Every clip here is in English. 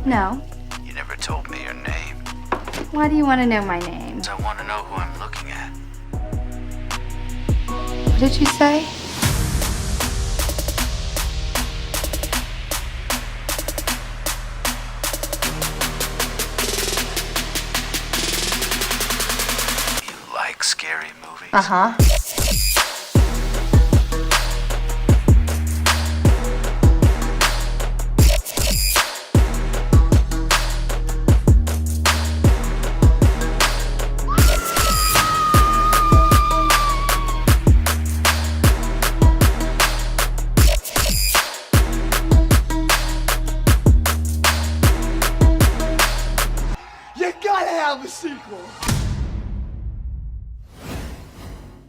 No. You never told me your name. Why do you want to know my name? I want to know who I'm looking at. What did you say? You like scary movies? Uh-huh. You gotta have a sequel!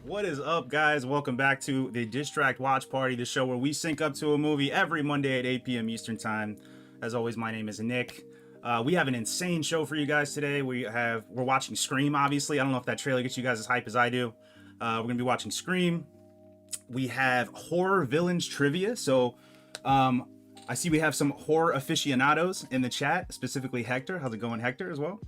What is up, guys? Welcome back to the DisTract Watch Party, the show where we sync up to a movie every Monday at 8 p.m. Eastern Time. As always, my name is Nick. We have an insane show for you guys today. We're watching Scream, obviously. I don't know if that trailer gets you guys as hype as I do. We're going to be watching Scream. We have horror villains trivia. So, I see we have some horror aficionados in the chat, specifically Hector. How's it going, Hector, as well?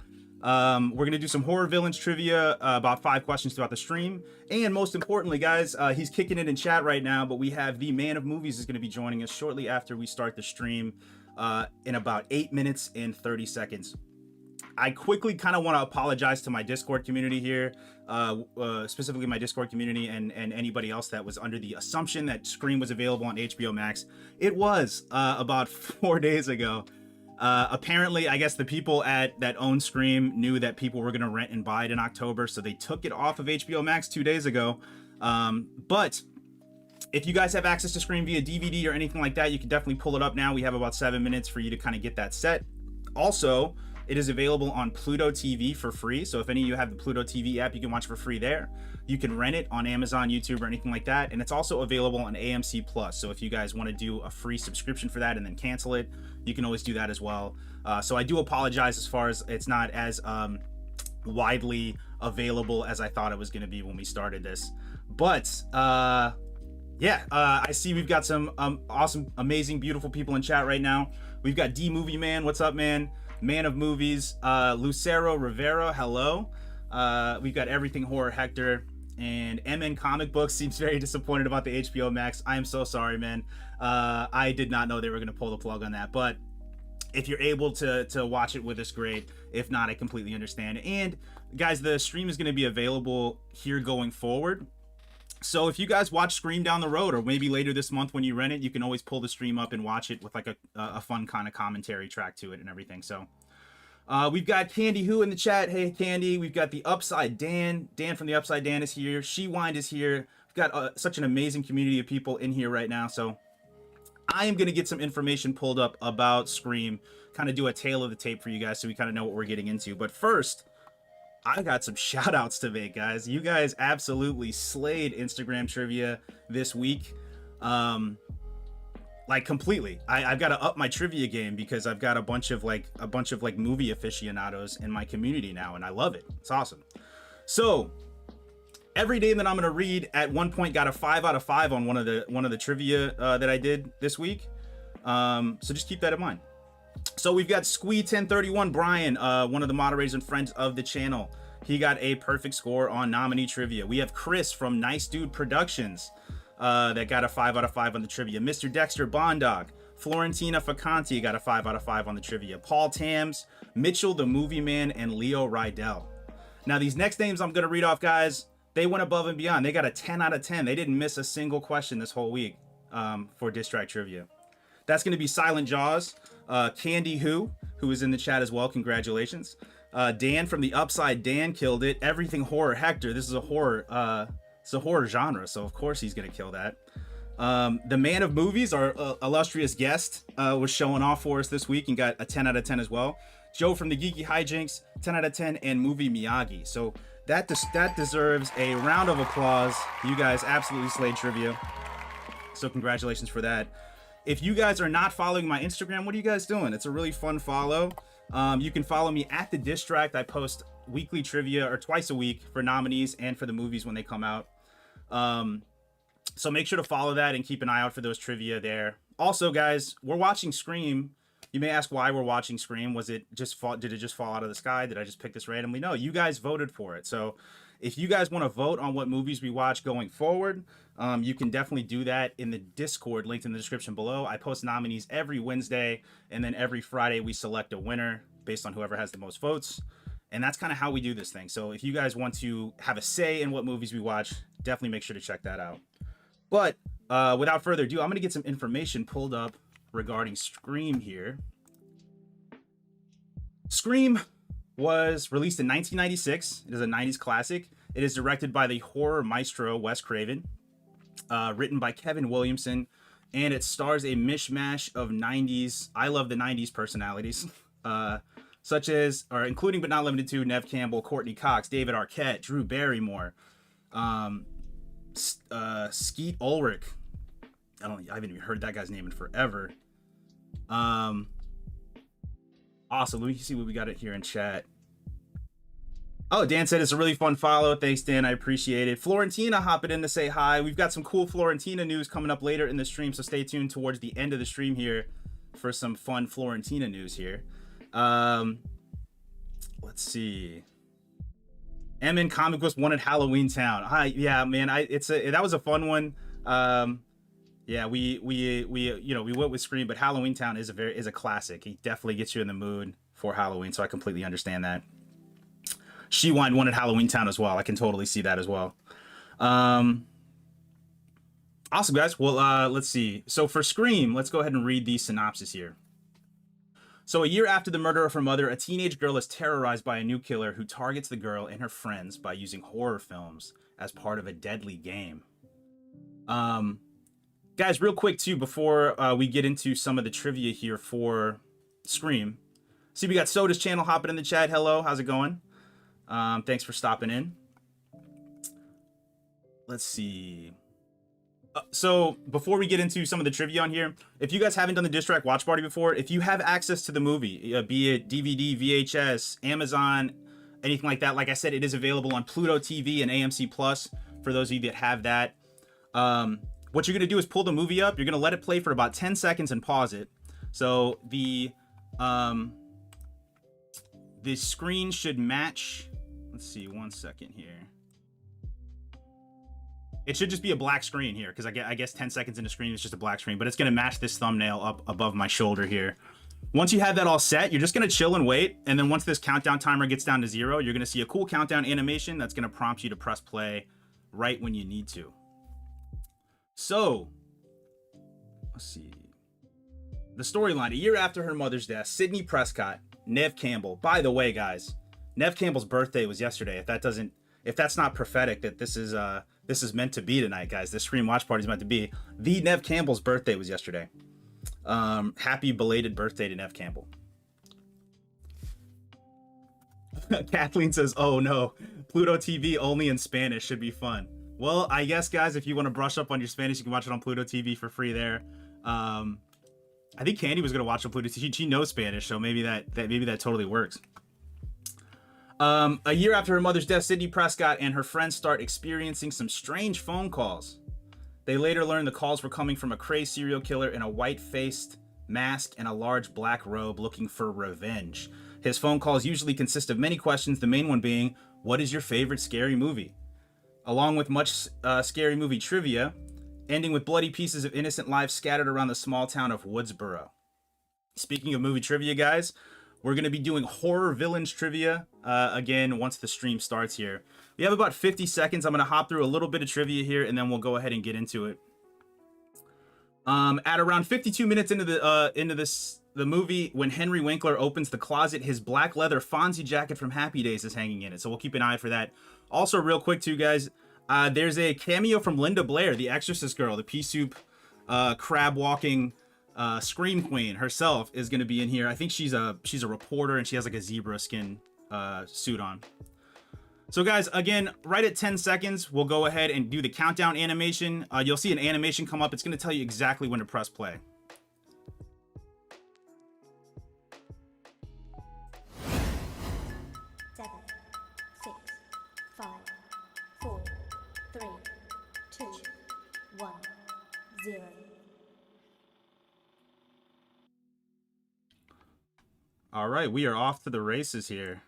We're going to do some horror villains trivia, about 5 questions throughout the stream. And most importantly, guys, he's kicking it in chat right now, but we have the Man of Movies is going to be joining us shortly after we start the stream in about 8 minutes and 30 seconds. I quickly kind of want to apologize to my Discord community here, specifically my Discord community and anybody else that was under the assumption that Scream was available on HBO Max. It was about 4 days ago. Apparently, I guess the people that own Scream knew that people were going to rent and buy it in October, so they took it off of HBO Max 2 days ago. But if you guys have access to Scream via DVD or anything like that, you can definitely pull it up now. We have about 7 minutes for you to kind of get that set. Also, it is available on Pluto TV for free. So if any of you have the Pluto TV app, you can watch for free there. You can rent it on Amazon, YouTube, or anything like that. And it's also available on AMC Plus. So if you guys want to do a free subscription for that and then cancel it, you can always do that as well. So I do apologize as far as it's not as widely available as I thought it was going to be when we started this. But yeah, I see we've got some awesome, amazing, beautiful people in chat right now. We've got D Movie Man. What's up, man? Man of Movies, Lucero Rivera, hello. We've got Everything Horror Hector, and MN Comic Books seems very disappointed about the HBO Max. I am so sorry, man. I did not know they were going to pull the plug on that, but if you're able to watch it with us, great. If not, I completely understand. And guys, the stream is going to be available here going forward. So if you guys watch Scream down the road, or maybe later this month when you rent it, you can always pull the stream up and watch it with like a fun kind of commentary track to it and everything. So we've got Candy Who in the chat. Hey, Candy. We've got the Upside Dan. Dan from the Upside Dan is here. She Wind is here. We've got such an amazing community of people in here right now. So I am going to get some information pulled up about Scream, kind of do a tale of the tape for you guys so we kind of know what we're getting into. But first, I got some shout outs to make, guys. You guys absolutely slayed Instagram trivia this week. Like completely. I've got to up my trivia game because I've got a bunch of movie aficionados in my community now, and I love it. It's awesome. So every name that I'm going to read at one point got a 5 out of 5 on one of the trivia that I did this week. So just keep that in mind. So we've got Squee1031 Brian, one of the moderators and friends of the channel. He got a perfect score on nominee trivia. We have Chris from Nice Dude Productions that got a 5 out of 5 on the trivia. Mr. Dexter Bondog, Florentina Facanti got a 5 out of 5 on the trivia. Paul Tams, Mitchell the Movie Man, and Leo Rydell. Now these next names I'm going to read off, guys, they went above and beyond. They got a 10 out of 10. They didn't miss a single question this whole week for DisTract Trivia. That's going to be Silent Jaws, Candy Who is in the chat as well. Congratulations. Dan from the Upside Dan killed it. Everything Horror Hector. This is a horror. It's a horror genre, so of course he's going to kill that. The Man of Movies, our illustrious guest, was showing off for us this week and got a 10 out of 10 as well. Joe from the Geeky Hijinks, 10 out of 10, and Movie Miyagi. So that deserves a round of applause. You guys absolutely slayed trivia. So congratulations for that. If you guys are not following my Instagram, what are you guys doing? It's a really fun follow. You can follow me at TheDisTract. I post weekly trivia, or twice a week, for nominees and for the movies when they come out. So make sure to follow that and keep an eye out for those trivia there. Also, guys, we're watching Scream You may ask why we're watching Scream. Was it just did it just fall out of the sky? Did I just pick this randomly? No, you guys voted for it. So if you guys want to vote on what movies we watch going forward, you can definitely do that in the Discord linked in the description below. I post nominees every Wednesday, and then every Friday we select a winner based on whoever has the most votes. And that's kind of how we do this thing. So if you guys want to have a say in what movies we watch, definitely make sure to check that out. But without further ado, I'm going to get some information pulled up regarding Scream here. Scream was released in 1996. It is a 90s classic. It is directed by the horror maestro Wes Craven, written by Kevin Williamson, and it stars a mishmash of 90s, I love the 90s personalities, such as, or including but not limited to, Neve Campbell, Courtney Cox, David Arquette, Drew Barrymore, Skeet Ulrich. I haven't even heard that guy's name in forever. Awesome. Let me see what we got it here in chat. Oh, Dan said it's a really fun follow. Thanks, Dan. I appreciate it. Florentina hopping in to say hi. We've got some cool Florentina news coming up later in the stream, so stay tuned towards the end of the stream here for some fun Florentina news here. Let's see. MN Comic Books wanted Halloween Town. Hi, yeah, man. That was a fun one. Yeah, we went with Scream, but Halloween Town is a classic. He definitely gets you in the mood for Halloween, so I completely understand that. She wanted Halloween Town as well. I can totally see that as well. Awesome, guys. Well, let's see. So for Scream, let's go ahead and read the synopsis here. So a year after the murder of her mother, a teenage girl is terrorized by a new killer who targets the girl and her friends by using horror films as part of a deadly game. Guys, real quick too, before we get into some of the trivia here for Scream. See, we got Soda's channel hopping in the chat. Hello, how's it going? Thanks for stopping in. Let's see. So before we get into some of the trivia on here, if you guys haven't done the DisTract watch party before, if you have access to the movie, be it DVD, VHS, Amazon, anything like that, like I said, it is available on Pluto TV and AMC Plus for those of you that have that. What you're going to do is pull the movie up. You're going to let it play for about 10 seconds and pause it. So the screen should match. Let's see, 1 second here. It should just be a black screen here, because I guess 10 seconds in the screen is just a black screen, but it's going to match this thumbnail up above my shoulder here. Once you have that all set, you're just going to chill and wait, and then once this countdown timer gets down to 0, you're going to see a cool countdown animation that's going to prompt you to press play right when you need to. So, let's see. The storyline: a year after her mother's death, Sydney Prescott, Neve Campbell. By the way, guys, Neve Campbell's birthday was yesterday. If that's not prophetic, that this is meant to be tonight, guys. This Scream watch party is meant to be. The Neve Campbell's birthday was yesterday. Happy belated birthday to Neve Campbell. Kathleen says, "Oh no, Pluto TV only in Spanish should be fun." Well, I guess, guys, if you want to brush up on your Spanish, you can watch it on Pluto TV for free there. I think Candy was gonna watch on Pluto TV. She knows Spanish, so maybe that totally works. A year after her mother's death, Sydney Prescott and her friends start experiencing some strange phone calls. They later learn the calls were coming from a crazed serial killer in a white-faced mask and a large black robe looking for revenge. His phone calls usually consist of many questions, the main one being, "What is your favorite scary movie?" Along with much scary movie trivia, ending with bloody pieces of innocent lives scattered around the small town of Woodsboro. Speaking of movie trivia, guys, we're going to be doing horror villains trivia again once the stream starts here. We have about 50 seconds. I'm going to hop through a little bit of trivia here, and then we'll go ahead and get into it. At around 52 minutes into the movie, when Henry Winkler opens the closet, his black leather Fonzie jacket from Happy Days is hanging in it. So we'll keep an eye for that. Also, real quick too, guys, there's a cameo from Linda Blair, the Exorcist girl, the pea soup, crab walking Scream Queen herself is going to be in here. I think she's a reporter, and she has like a zebra skin suit on. So guys, again, right at 10 seconds, we'll go ahead and do the countdown animation. You'll see an animation come up. It's going to tell you exactly when to press play. All right, we are off to the races here.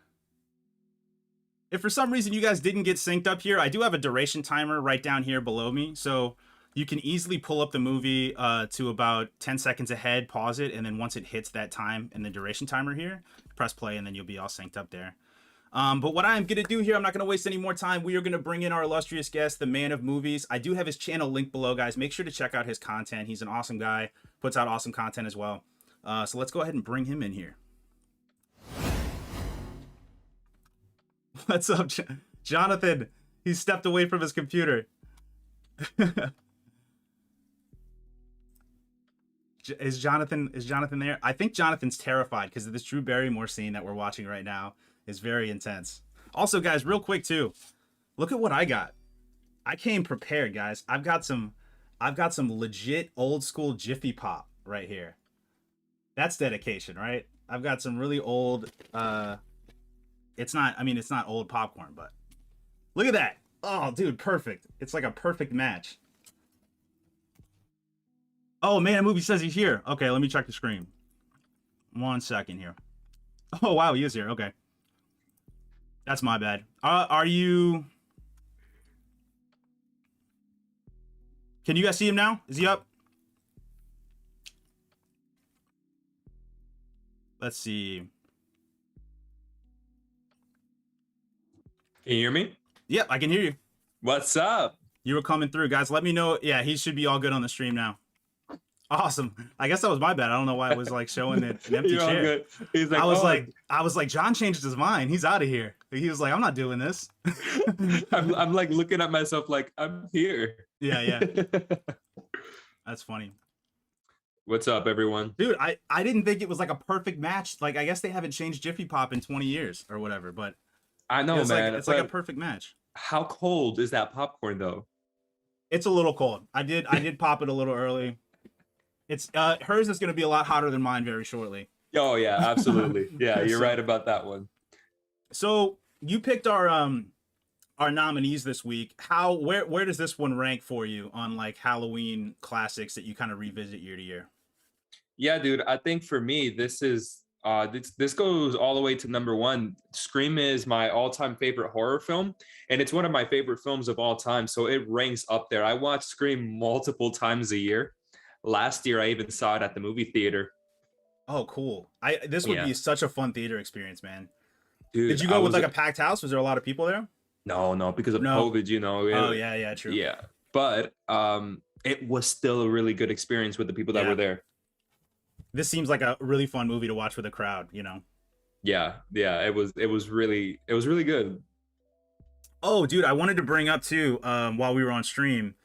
If for some reason you guys didn't get synced up here, I do have a duration timer right down here below me. So you can easily pull up the movie to about 10 seconds ahead, pause it, and then once it hits that time in the duration timer here, press play, and then you'll be all synced up there. But what I'm going to do here, I'm not going to waste any more time. We are going to bring in our illustrious guest, the man of movies. I do have his channel linked below, guys. Make sure to check out his content. He's an awesome guy, puts out awesome content as well. So let's go ahead and bring him in here. What's up, Jonathan? He stepped away from his computer. Is Jonathan there? I think Jonathan's terrified because this Drew Barrymore scene that we're watching right now is very intense. Also, guys, real quick too, look at what I got. I came prepared, guys. I've got some legit old school Jiffy Pop right here. That's dedication, right? I've got some really old it's not old popcorn, but look at that. Oh, dude, perfect. It's like a perfect match. Oh, man, movie says he's here. Okay, let me check the screen. 1 second here. Oh, wow, he is here. Okay. That's my bad. Are you... Can you guys see him now? Is he up? Let's see. Can you hear me? Yep, I can hear you. What's up? You were coming through, guys. Let me know. Yeah, he should be all good on the stream now. Awesome. I guess that was my bad. I don't know why it was like showing an empty You're all chair. good. He's like, I was like, John changed his mind. He's out of here. He was like, I'm not doing this. I'm like looking at myself like I'm here. Yeah. That's funny. What's up, everyone? Dude, I didn't think it was like a perfect match. Like, I guess they haven't changed Jiffy Pop in 20 years or whatever, but I know, man. It's like a perfect match. How cold is that popcorn though? It's a little cold. I did pop it a little early. It's hers is going to be a lot hotter than mine very shortly. Oh yeah, absolutely. Yeah, you're right about that one. So you picked our nominees this week. Where does this one rank for you on like Halloween classics that you kind of revisit year to year? Yeah, dude. I think for me, this is this goes all the way to number one. Scream is my all-time favorite horror film, and it's one of my favorite films of all time. So it ranks up there. I watch Scream multiple times a year. Last year, I even saw it at the movie theater. Oh, cool. This would be such a fun theater experience, man. Dude, did you go with like a packed house? Was there a lot of people there? No, because of COVID, you know. Oh, yeah, true. Yeah, but it was still a really good experience with the people that were there. This seems like a really fun movie to watch with a crowd, you know. Yeah, it was really good. Oh, dude, I wanted to bring up too while we were on stream.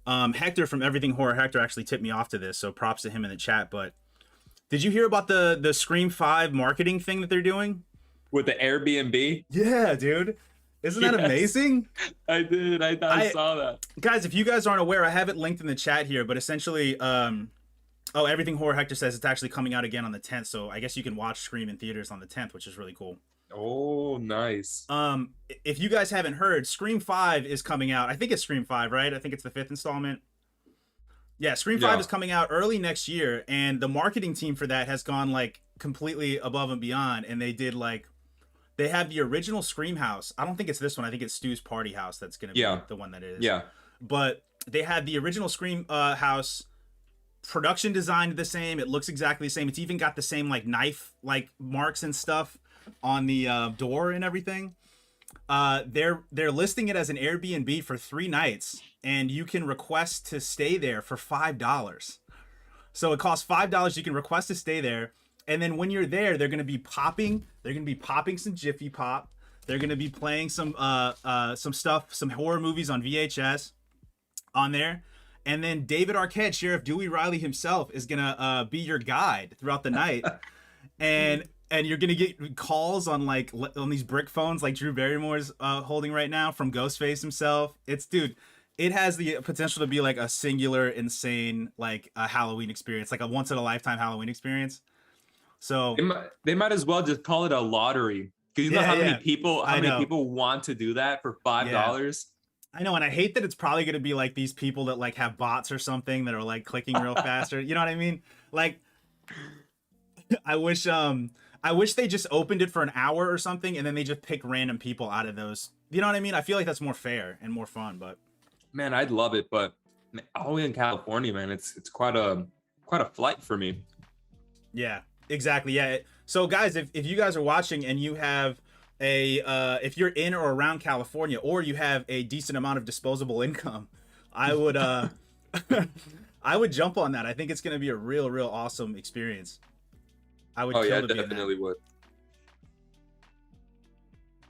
Hector from Everything Horror Hector actually tipped me off to this, so props to him in the chat. But did you hear about the Scream 5 marketing thing that they're doing? With the Airbnb? Yeah, dude. Isn't that amazing? I did. I saw that. Guys, if you guys aren't aware, I have it linked in the chat here, but essentially, Everything Horror Hector says it's actually coming out again on the 10th, so I guess you can watch Scream in theaters on the 10th, which is really cool. Oh, nice. If you guys haven't heard, Scream 5 is coming out. I think it's Scream 5, right? I think it's the 5th installment. Yeah, Scream 5 is coming out early next year, and the marketing team for that has gone like completely above and beyond, and they have the original Scream house. I don't think it's this one. I think it's Stu's Party House that's going to be the one that it is. Yeah. But they had the original Scream house, production designed the same. It looks exactly the same. It's even got the same like knife like marks and stuff on the door and everything. They're listing it as an Airbnb for 3 nights, and you can request to stay there for $5. So it costs $5. You can request to stay there, and then when you're there, they're gonna be popping some Jiffy Pop. They're gonna be playing some stuff, some horror movies on VHS on there. And then David Arquette, Sheriff Dewey Riley himself, is gonna be your guide throughout the night, and you're gonna get calls on these brick phones like Drew Barrymore's holding right now from Ghostface himself. It has the potential to be like a singular, insane like a Halloween experience, like a once in a lifetime Halloween experience. So they might as well just call it a lottery, because you know how many people want to do that for $5. I know, and I hate that it's probably going to be like these people that like have bots or something that are like clicking real fast, or you know what I mean? Like, I wish I wish they just opened it for an hour or something, and then they just pick random people out of those. You know what I mean? I feel like that's more fair and more fun. But Man, I'd love it, but all in California, man, it's quite a flight for me. yeah, exactly. Yeah. So guys, if you guys are watching and you have if you're in or around California, or you have a decent amount of disposable income, I would I would jump on that. I think it's gonna be a real awesome experience. I would. Oh kill yeah, to be in that. definitely would.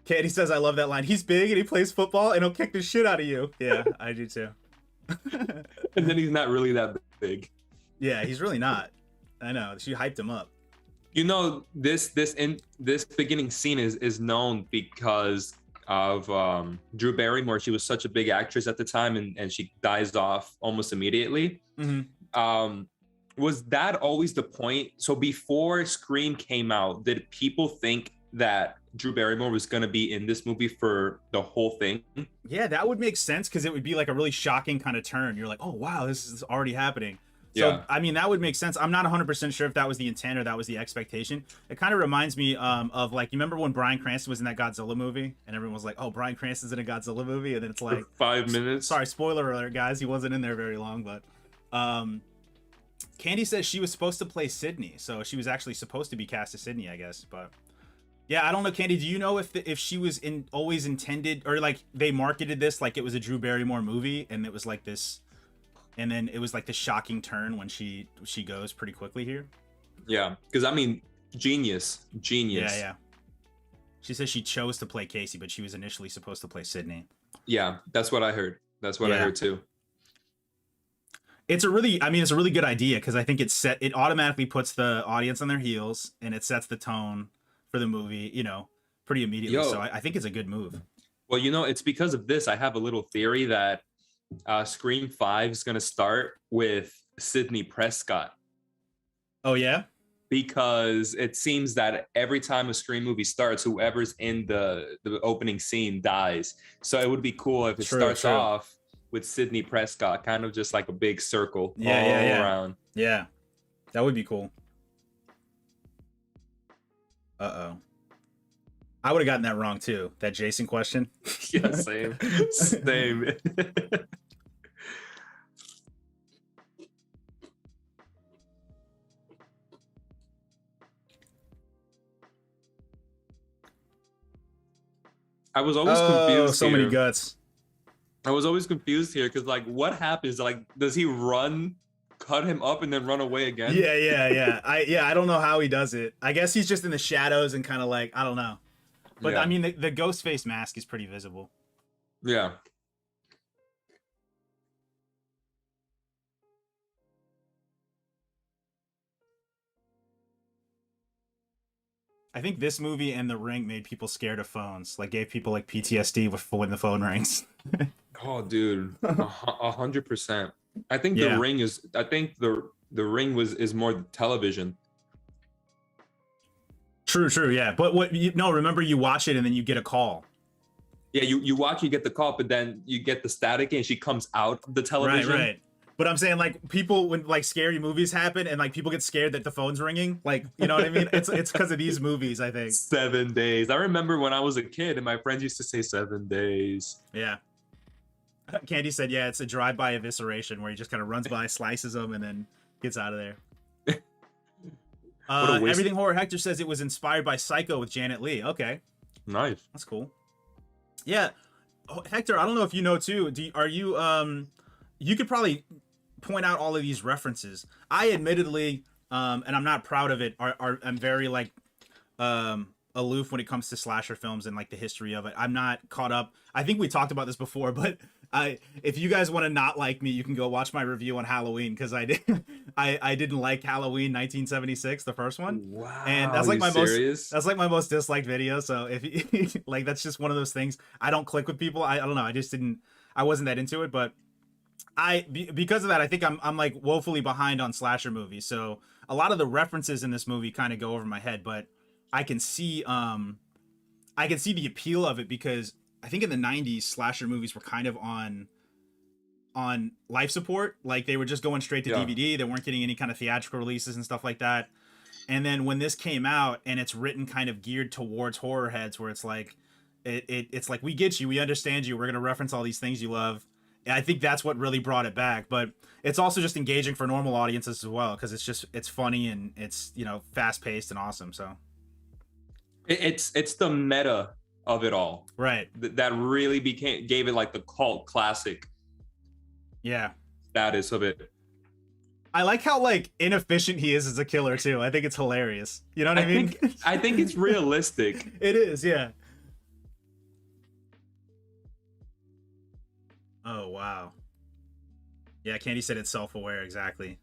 Katie says, I love that line. He's big and he plays football and he'll kick the shit out of you. Yeah, I do too. And then he's not really that big. Yeah, he's really not. I know. She hyped him up. You know, this beginning scene is known because of Drew Barrymore. She was such a big actress at the time, and she dies off almost immediately. Mm-hmm. Was that always the point? So before Scream came out, did people think that Drew Barrymore was going to be in this movie for the whole thing? Yeah, that would make sense, because it would be like a really shocking kind of turn. You're like, oh wow, this is already happening. So yeah. I mean, that would make sense. I'm not 100% sure if that was the intent or that was the expectation. It kind of reminds me of, like, you remember when Bryan Cranston was in that Godzilla movie and everyone was like, oh, Bryan Cranston's in a Godzilla movie, and then it's like for 5 minutes. Sorry, spoiler alert, guys. He wasn't in there very long, but Candy says she was supposed to play Sydney, so she was actually supposed to be cast as Sydney, I guess. But yeah, I don't know, Candy. Do you know if she was always intended, or like they marketed this like it was a Drew Barrymore movie, and it was like this, and then it was like this shocking turn when she goes pretty quickly here? Yeah, because I mean, genius. Yeah. She says she chose to play Casey, but she was initially supposed to play Sydney. Yeah, that's what I heard. I heard too. It's a really good idea, because I think it automatically puts the audience on their heels, and it sets the tone for the movie, pretty immediately. So I think it's a good move. Well, it's because of this. I have a little theory that Scream 5 is going to start with Sidney Prescott. Oh yeah? Because it seems that every time a Scream movie starts, whoever's in the opening scene dies. So it would be cool if it starts off with Sidney Prescott, kind of just like a big circle all around. Yeah, that would be cool. Uh-oh. I would have gotten that wrong too, that Jason question. Yeah, same. I was always confused. So many guts. I was always confused here, because like, what happens? Like, does he run, cut him up, and then run away again? Yeah. I don't know how he does it. I guess he's just in the shadows and kind of like, I don't know. But yeah. I mean, the ghost face mask is pretty visible. Yeah. I think this movie and The Ring made people scared of phones. Like, gave people like PTSD when the phone rings. Oh, dude, 100%. I think The Ring is. I think the Ring is more the television. True. Yeah, but remember, you watch it and then you get a call. Yeah, you watch, you get the call, but then you get the static, and she comes out of the television. Right. But I'm saying, like, people, when like scary movies happen and like people get scared that the phone's ringing, like, you know what I mean? It's because of these movies, I think. 7 days. I remember when I was a kid and my friends used to say 7 days. Yeah. Candy said, yeah, it's a drive-by evisceration where he just kind of runs by, slices them, and then gets out of there. Everything Horror Hector says it was inspired by Psycho with Janet Leigh. Okay. Nice. That's cool. Yeah. Hector, I don't know if you know too. Are you you could probably point out all of these references. I admittedly, and I'm not proud of it, I'm very like aloof when it comes to slasher films and like the history of it. I'm not caught up. I think we talked about this before, but if you guys want to not like me, you can go watch my review on Halloween, because I didn't like Halloween 1976, the first one. Wow. And that's like my most disliked video. So if like, that's just one of those things. I don't click with people. I don't know. I wasn't that into it, but because of that, I think I'm like woefully behind on slasher movies. So a lot of the references in this movie kind of go over my head, but I can see the appeal of it, because I think in the 90s slasher movies were kind of on life support. Like, they were just going straight to DVD. They weren't getting any kind of theatrical releases and stuff like that. And then when this came out and it's written kind of geared towards horror heads, where it's like, it's like, we get you, we understand you, we're gonna reference all these things you love. And I think that's what really brought it back. But it's also just engaging for normal audiences as well, because it's funny and it's, you know, fast paced and awesome. So It's the meta of it all. right. That really gave it like the cult classic Yeah. status of it. I like how like inefficient he is as a killer too. I think it's hilarious. You know what I mean? I think it's realistic. It is, yeah. Oh wow. Yeah, Candy said it's self-aware, exactly.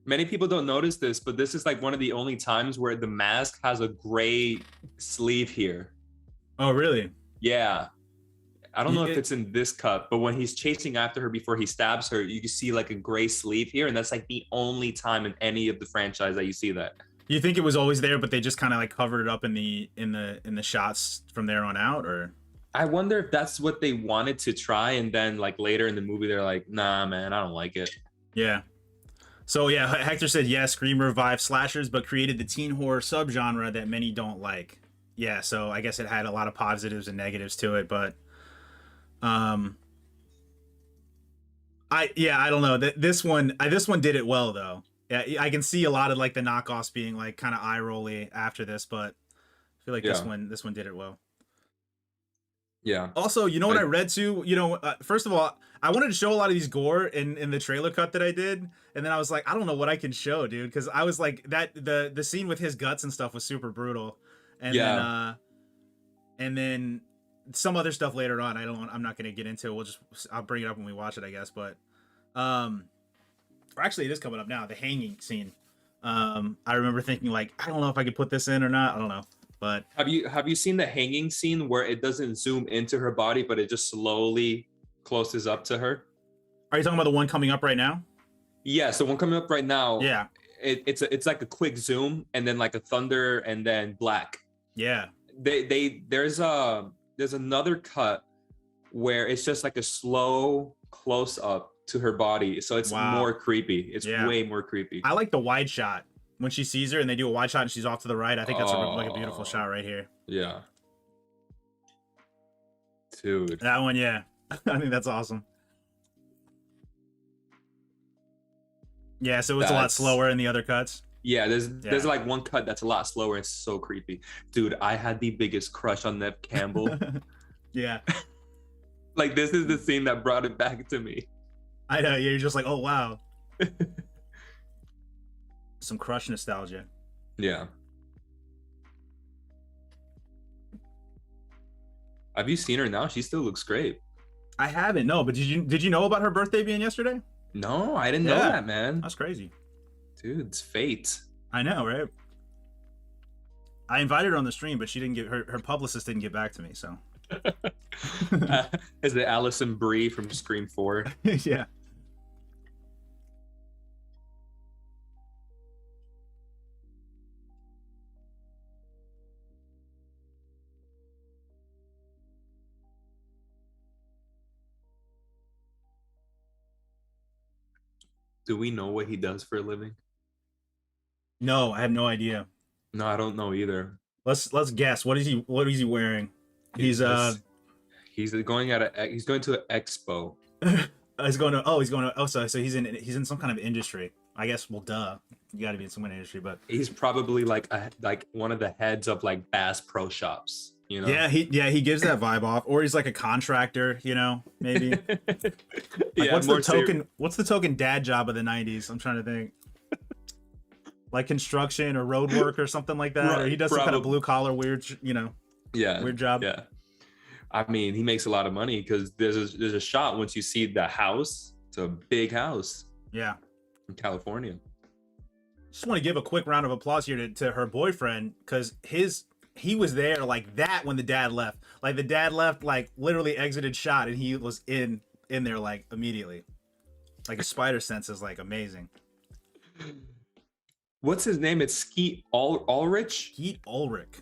Many people don't notice this, but this is like one of the only times where the mask has a gray sleeve here. Oh really? Yeah. I don't know if it's in this cut, but when he's chasing after her before he stabs her, you can see like a gray sleeve here, and that's like the only time in any of the franchise that you see that. You think it was always there, but they just kind of like covered it up in the shots from there on out, or? I wonder if that's what they wanted to try, and then like later in the movie they're like, nah man, I don't like it. Yeah. So yeah, Hector said yes, Scream revived slashers, but created the teen horror subgenre that many don't like. Yeah, so I guess it had a lot of positives and negatives to it, but I don't know. This one did it well though. Yeah, I can see a lot of like the knockoffs being like kind of eye rolly after this, but I feel like this one did it well. Yeah. Also, you know what I read too? You know, first of all, I wanted to show a lot of these gore in the trailer cut that I did, and then I was like, I don't know what I can show, dude, because I was like that the scene with his guts and stuff was super brutal, and then some other stuff later on. I'm not gonna get into. I'll bring it up when we watch it, I guess. But, or actually, it is coming up now. The hanging scene. I remember thinking like, I don't know if I could put this in or not. I don't know. But have you seen the hanging scene where it doesn't zoom into her body, but it just slowly closes up to her? Are you talking about the one coming up right now? Yes, the one coming up right now. Yeah. It's like a quick zoom and then like a thunder and then black. Yeah. There's another cut where it's just like a slow close up to her body, so it's more creepy. It's way more creepy. I like the wide shot when she sees her and they do a wide shot and she's off to the right. I think that's like a beautiful shot right here. Yeah. Dude. That one, yeah. I think that's awesome. Yeah, so it's a lot slower in the other cuts. Yeah, there's like one cut that's a lot slower. It's so creepy. Dude, I had the biggest crush on Neve Campbell. Yeah. Like, this is the scene that brought it back to me. I know, you're just like, oh, wow. Some crush nostalgia. Yeah. Have you seen her now? She still looks great. I haven't, no, but did you know about her birthday being yesterday? No, I didn't know that, man. That's crazy. Dude, it's fate. I know, right? I invited her on the stream, but she didn't get her publicist didn't get back to me, so. Is it Allison Brie from Scream 4? Yeah. Do we know what he does for a living? No, I have no idea. No, I don't know either. Let's guess. What is he wearing? He's going to an expo. So he's in some kind of industry. I guess, well, duh. You got to be in some kind of industry, but he's probably like one of the heads of like Bass Pro Shops, you know? Yeah, he gives that vibe off, or he's like a contractor, you know, maybe. Like, what's the token dad job of the 90s? I'm trying to think. Like construction or road work or something like that. Right, or he does some kind of blue collar weird, weird job. Yeah. I mean, he makes a lot of money because there's a shot once you see the house. It's a big house. Yeah. In California. Just want to give a quick round of applause here to her boyfriend, because he was there like that when the dad left. Like the dad left, like literally exited shot, and he was in there like immediately. Like his spider sense is like amazing. What's his name? It's Skeet Ulrich? Skeet Ulrich.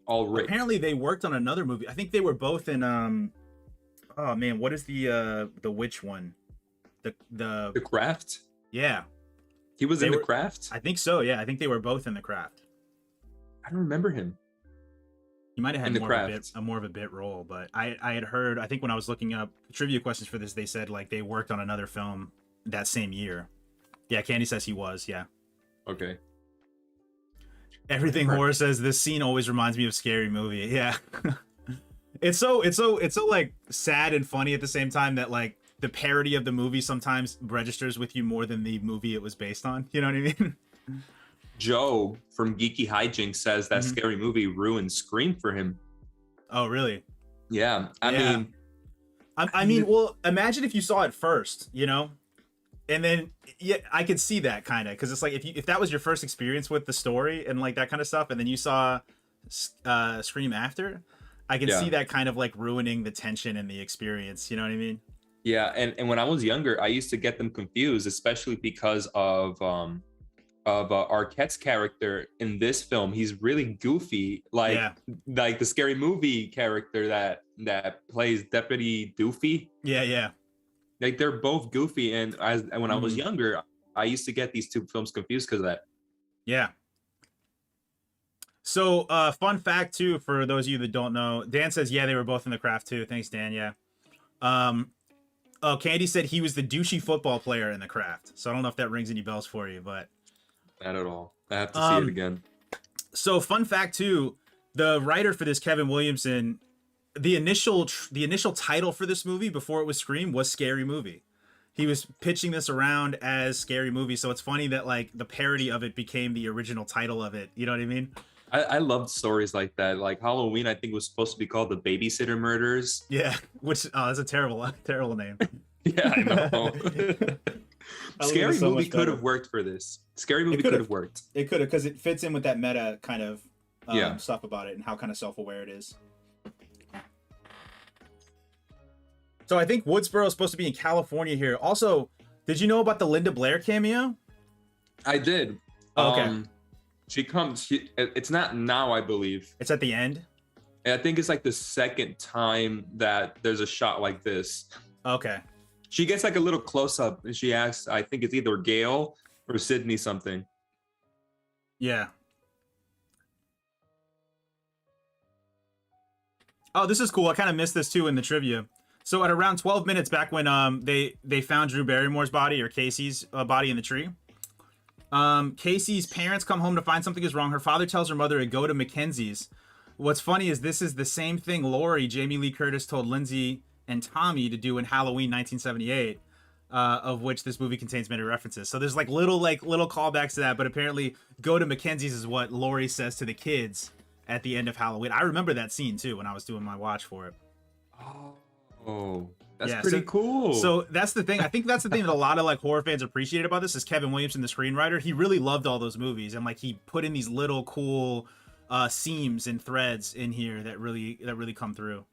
Ulrich. Apparently they worked on another movie. I think they were both in oh man, what is the witch one? The Craft? Yeah. He was in The Craft? I think so, yeah. I think they were both in The Craft. I don't remember him. He might have had In The more of a bit role, but I had heard, I think when I was looking up trivia questions for this, they said like they worked on another film that same year. Yeah, Candy says he was, yeah. Okay. Everything Horror says this scene always reminds me of Scary Movie. Yeah. It's so like sad and funny at the same time that like the parody of the movie sometimes registers with you more than the movie it was based on. You know what I mean? Joe from Geeky Hijinks says that Scary Movie ruined Scream for him. Oh, really? Yeah. I mean, well, imagine if you saw it first, you know? And then, yeah, I could see that kind of, because it's like if that was your first experience with the story and like that kind of stuff, and then you saw Scream after, I can see that kind of like ruining the tension and the experience. You know what I mean? Yeah, and when I was younger, I used to get them confused, especially because of Arquette's character in this film. He's really goofy, like the Scary Movie character that plays Deputy Doofy. Yeah. Like they're both goofy, and when I was younger, I used to get these two films confused because of that. Yeah. So, fun fact too, for those of you that don't know, Dan says, yeah, they were both in The Craft too. Thanks, Dan. Yeah. Candy said he was the douchey football player in The Craft. So I don't know if that rings any bells for you, but not at all. I have to see it again. So, fun fact too, the writer for this, Kevin Williamson, the initial title for this movie before it was Scream was Scary Movie. He was pitching this around as Scary Movie, so it's funny that like the parody of it became the original title of it. You know what I mean? I loved stories like that. Like Halloween, I think was supposed to be called The Babysitter Murders. Yeah, which that's a terrible name. Yeah, I know. Scary Movie could have worked for this. Scary Movie could have worked. It could have, because it fits in with that meta kind of stuff about it and how kind of self-aware it is. So I think Woodsboro is supposed to be in California here. Also, did you know about the Linda Blair cameo? I did. Okay. She comes. It's not now, I believe. It's at the end. And I think it's like the second time that there's a shot like this. Okay. She gets like a little close up, and she asks, I think it's either Gail or Sydney something. Yeah. Oh, this is cool. I kind of missed this too in the trivia. So at around 12 minutes back when they found Drew Barrymore's body, or Casey's body in the tree, Casey's parents come home to find something is wrong. Her father tells her mother to go to Mackenzie's. What's funny is this is the same thing Laurie, Jamie Lee Curtis, told Lindsay and Tommy to do in Halloween 1978, of which this movie contains many references. So there's like little callbacks to that, but apparently go to Mackenzie's is what Laurie says to the kids at the end of Halloween. I remember that scene too when I was doing my watch for it. Oh, that's pretty cool. So that's the thing. I think that's the thing that a lot of like horror fans appreciated about this is Kevin Williamson, the screenwriter. He really loved all those movies, and like he put in these little cool seams and threads in here that really come through.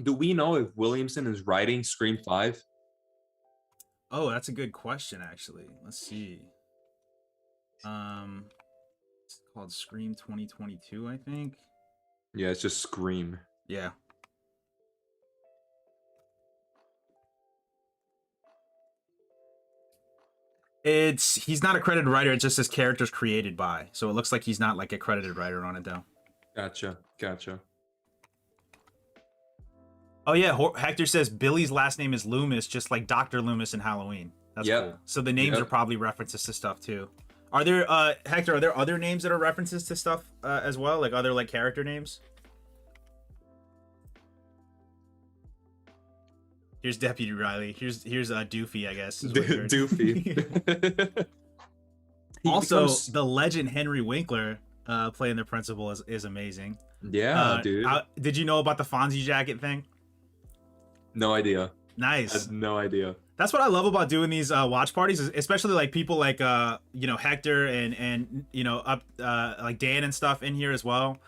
Do we know if Williamson is writing Scream 5? Oh, that's a good question, actually. Let's see. It's called Scream 2022, I think. Yeah, it's just Scream. Yeah. He's not a credited writer. It just says characters created by. So it looks like he's not like a credited writer on it though. Gotcha. Oh yeah, Hector says Billy's last name is Loomis, just like Dr. Loomis in Halloween. That's cool. So the names are probably references to stuff too. Are there Hector? Are there other names that are references to stuff as well, like other like character names? Here's Deputy Riley. Here's Doofy, I guess. Doofy. Also, the legend Henry Winkler playing the principal is amazing. Yeah, dude. Did you know about the Fonzie jacket thing? No idea. Nice. I had no idea. That's what I love about doing these watch parties, especially like people like Hector and like Dan and stuff in here as well.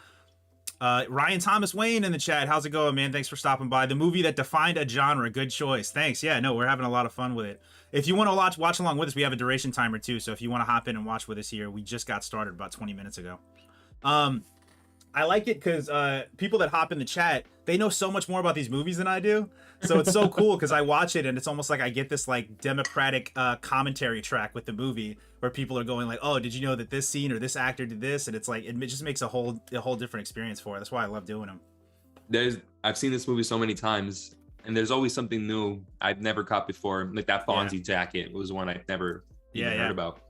Ryan Thomas Wayne in the chat. How's it going, man? Thanks for stopping by. The movie that defined a genre. Good choice. Thanks. Yeah, no, we're having a lot of fun with it. If you want to watch along with us, we have a duration timer too. So if you want to hop in and watch with us here, we just got started about 20 minutes ago. I like it because people that hop in the chat, they know so much more about these movies than I do. So it's so cool because I watch it and it's almost like I get this like democratic commentary track with the movie where people are going like, oh, did you know that this scene or this actor did this? And it's like, it just makes a whole different experience for it. That's why I love doing them. I've seen this movie so many times, and there's always something new I've never caught before. Like that Fonzie jacket was one I've never even heard about.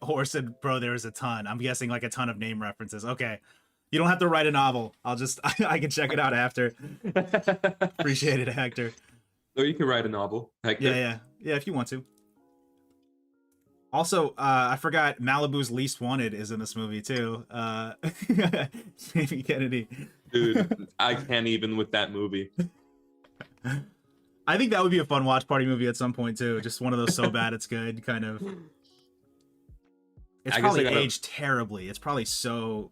Or said, bro, there's a ton. I'm guessing like a ton of name references. Okay. You don't have to write a novel. I can check it out after. Appreciate it, Hector. Or you can write a novel, Hector. Yeah, if you want to. Also, I forgot Malibu's Least Wanted is in this movie too. Jamie Kennedy. Dude, I can't even with that movie. I think that would be a fun watch party movie at some point too. Just one of those so bad it's good kind of. It's probably aged terribly. It's probably so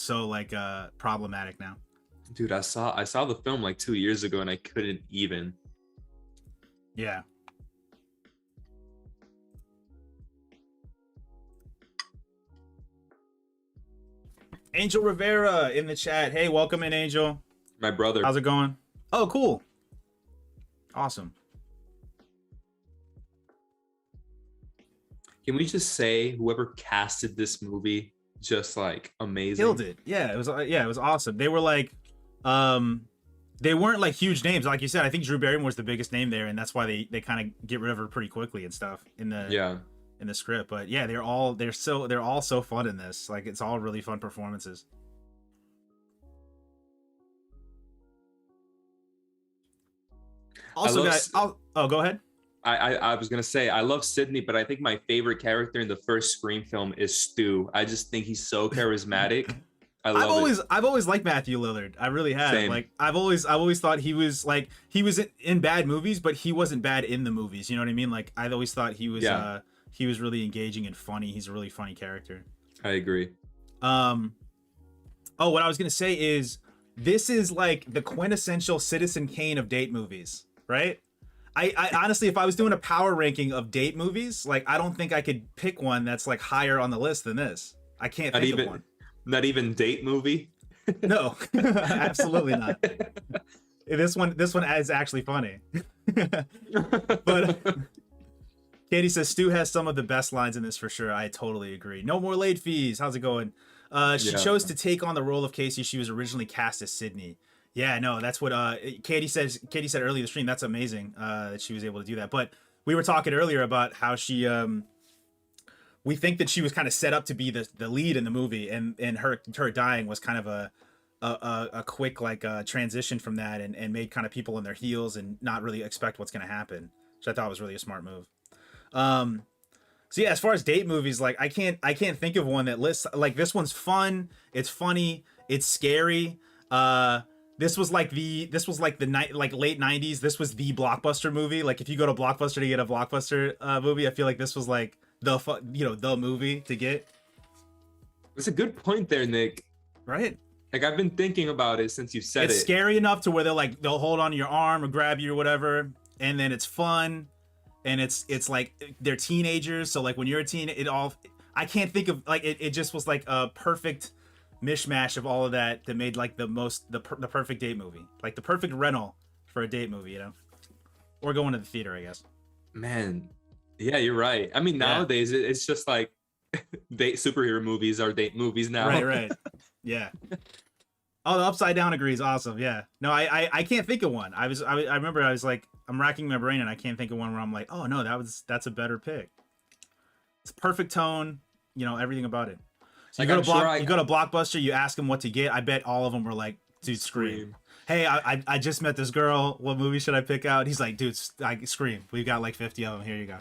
like problematic now. Dude, I saw the film like 2 years ago and I couldn't even. Yeah. Angel Rivera in the chat. Hey, welcome in, Angel. My brother. How's it going? Oh, cool. Awesome. Can we just say whoever casted this movie just like amazing? Killed it. Yeah, it was awesome. They were like they weren't like huge names, like you said. I think Drew Barrymore's the biggest name there, and that's why they kind of get rid of her pretty quickly and stuff in the script. But yeah, they're all so fun in this. Like it's all really fun performances. Also, guys, go ahead. I was gonna say I love Sydney, but I think my favorite character in the first Scream film is Stu. I just think he's so charismatic. I've always liked Matthew Lillard. I really have. Same. Like I've always thought he was in bad movies, but he wasn't bad in the movies. You know what I mean? Like I always thought he was really engaging and funny. He's a really funny character. I agree. Oh, what I was gonna say is this is like the quintessential Citizen Kane of date movies, right? I honestly, if I was doing a power ranking of date movies, like I don't think I could pick one that's like higher on the list than this. I can't think of one. Not even date movie? No, absolutely not. This one is actually funny. But Katie says Stu has some of the best lines in this for sure. I totally agree. No more late fees. How's it going? She chose to take on the role of Casey. She was originally cast as Sydney. Yeah, no, that's what Katie said earlier in the stream. That's amazing that she was able to do that. But we were talking earlier about how she we think that she was kind of set up to be the lead in the movie, and her dying was kind of a quick like transition from that, and made kind of people in their heels and not really expect what's going to happen, which I thought was really a smart move. So yeah, as far as date movies, like I can't think of one that lists like this one's fun, it's funny, it's scary. This was like the late 90s. This was the blockbuster movie. Like if you go to Blockbuster to get a blockbuster movie, I feel like this was like the movie to get. It's a good point there, Nick. Right? Like I've been thinking about it since you said it's scary enough to where they'll hold on to your arm or grab you or whatever, and then it's fun, and it's like they're teenagers. So like when you're a teen, I can't think of like it just was like a perfect mishmash of all of that made like the perfect date movie, like the perfect rental for a date movie, or going to the theater, I guess. Man, yeah, you're right. I mean, nowadays it's just like date superhero movies are date movies now. Right. Yeah. Oh, the Upside Down agrees. Awesome. Yeah. No, I can't think of one. I remember I was like, I'm racking my brain and I can't think of one where I'm like, oh no, that's a better pick. It's perfect tone, everything about it. So you go to Blockbuster, you ask them what to get. I bet all of them were like, dude, Scream. Hey, I just met this girl. What movie should I pick out? He's like, dude, Scream. We've got like 50 of them. Here you go.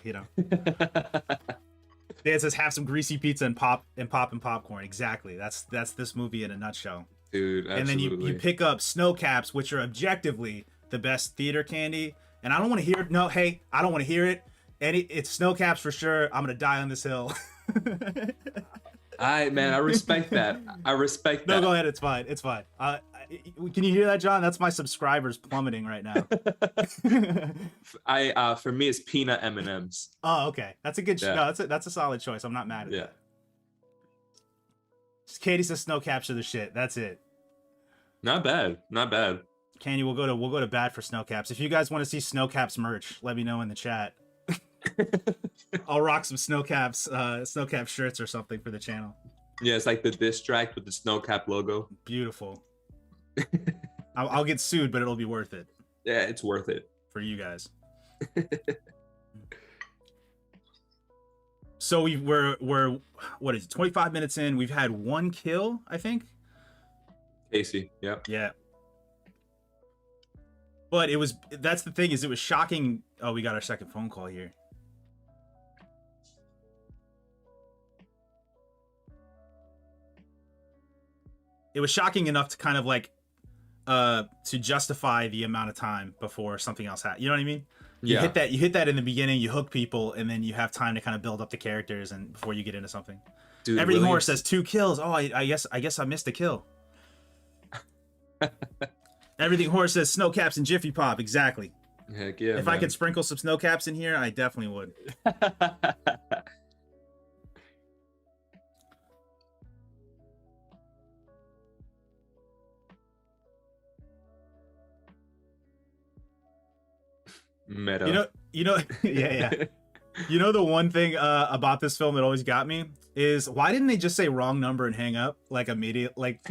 It says have some greasy pizza and popcorn. Exactly. That's this movie in a nutshell. Dude, absolutely. And then you pick up Snow Caps, which are objectively the best theater candy. And I don't want to hear it. No, hey, I don't want to hear it. And it's Snow Caps for sure. I'm gonna die on this hill. I respect that. I respect that. No, go ahead. It's fine. Can you hear that, John? That's my subscribers plummeting right now. For me, it's peanut M&Ms. Oh, okay. That's a good. No, that's a solid choice. I'm not mad at that. Katie says snow caps are the shit. That's it. Not bad. Not bad. Candy, we'll go to bat for snow caps. If you guys want to see snow caps merch, let me know in the chat. I'll rock some snow cap shirts or something for the channel. Yeah, it's like the DisTract with the snow cap logo. Beautiful. I'll get sued, but it'll be worth it. Yeah, it's worth it for you guys. So we're what is it, 25 minutes in? We've had one kill, I think. Casey, yeah. Yeah. But that's the thing, is it was shocking. Oh, we got our second phone call here. It was shocking enough to kind of like to justify the amount of time before something else happened. You know what I mean? You hit that in the beginning, you hook people, and then you have time to kind of build up the characters and before you get into something. Dude, Everything Horror says 2 kills. Oh, I guess I missed a kill. Everything Horror says snow caps and Jiffy Pop. Exactly. Heck yeah. If I could sprinkle some snow caps in here, I definitely would. Meta. You know, yeah. You know, the one thing about this film that always got me is, why didn't they just say wrong number and hang up like immediate? Like,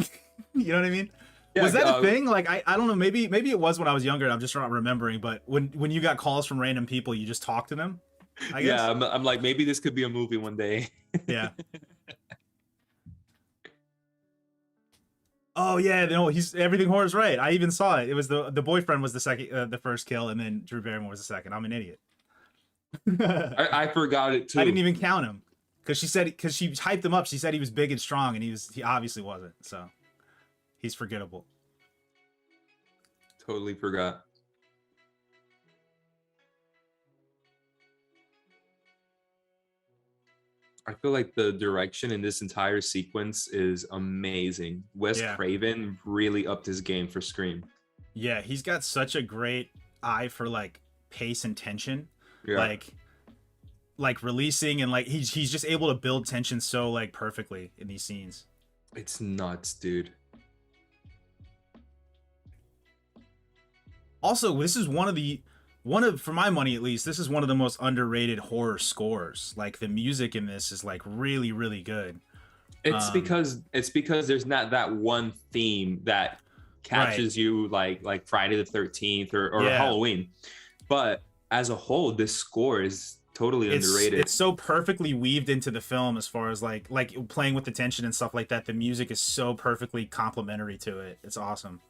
you know what I mean? Yeah, was that a thing? Like, I don't know. Maybe it was when I was younger and I'm just not remembering. But when you got calls from random people, you just talk to them, I guess. Yeah, I'm like, maybe this could be a movie one day. Yeah. Oh yeah, no, Everything Horror's right. I even saw it. It was the boyfriend was the first kill, and then Drew Barrymore was the second. I'm an idiot. I forgot it too. I didn't even count him because she hyped him up. She said he was big and strong, and he obviously wasn't. So he's forgettable. Totally forgot. I feel like the direction in this entire sequence is amazing. Wes Craven really upped his game for Scream. Yeah, he's got such a great eye for like pace and tension. Yeah. Like releasing, and like he's just able to build tension so like perfectly in these scenes. It's nuts, dude. Also, this is for my money at least, this is one of the most underrated horror scores. Like the music in this is like really, really good. It's because there's not that one theme that catches you like Friday the 13th or Halloween. But as a whole, this score is totally underrated. It's so perfectly weaved into the film as far as like playing with the tension and stuff like that. The music is so perfectly complementary to it. It's awesome.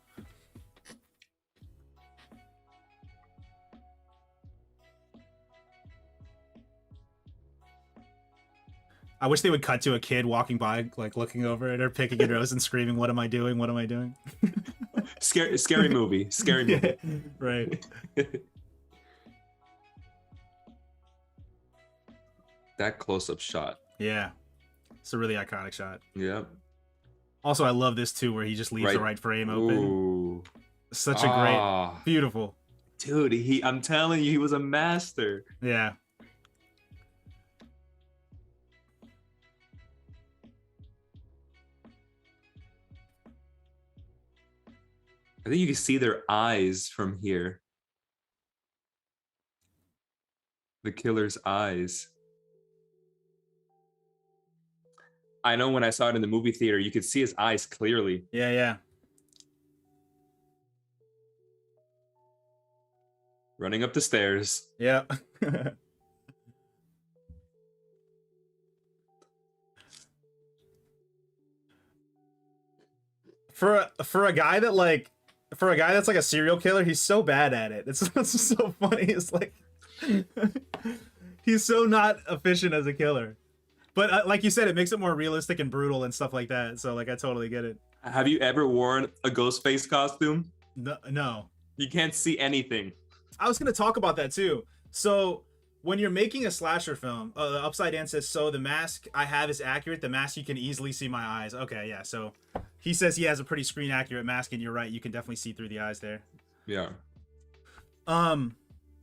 I wish they would cut to a kid walking by, like looking over at her, picking a nose and screaming, "What am I doing? What am I doing?" Scary movie. Scary movie. Yeah, right. That close-up shot. Yeah. It's a really iconic shot. Yeah. Also, I love this too, where he just leaves the right frame open. Ooh. Such a great, beautiful. Dude, I'm telling you, he was a master. Yeah. I think you can see their eyes from here. The killer's eyes. I know when I saw it in the movie theater, you could see his eyes clearly. Yeah, yeah. Running up the stairs. Yeah. For a guy that like, for a guy that's like a serial killer, he's so bad at it. It's so funny. It's like he's so not efficient as a killer. But like you said, it makes it more realistic and brutal and stuff like that. So like I totally get it. Have you ever worn a ghost face costume? No. You can't see anything. I was going to talk about that too. So when you're making a slasher film, the Upside Down says, so the mask I have is accurate. The mask, you can easily see my eyes. Okay, yeah. So he says he has a pretty screen accurate mask, and you're right. You can definitely see through the eyes there. Yeah.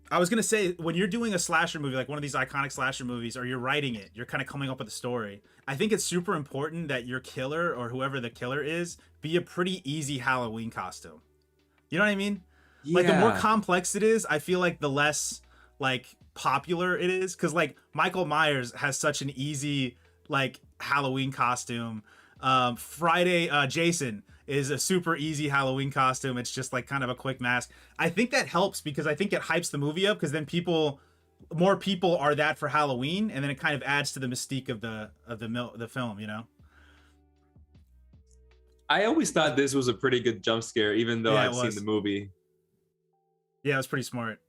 I was gonna say, when you're doing a slasher movie, like one of these iconic slasher movies, or you're writing it, you're kind of coming up with a story. I think it's super important that your killer, or whoever the killer is, be a pretty easy Halloween costume. You know what I mean? Like, the more complex it is, I feel like the less like popular it is. Because like Michael Myers has such an easy like Halloween costume. Jason is a super easy Halloween costume. It's just like kind of a quick mask. I think that helps because I think it hypes the movie up, because then more people are that for Halloween, and then it kind of adds to the mystique of the film, you know? I always thought this was a pretty good jump scare, even though I've seen the movie. Yeah, it was pretty smart.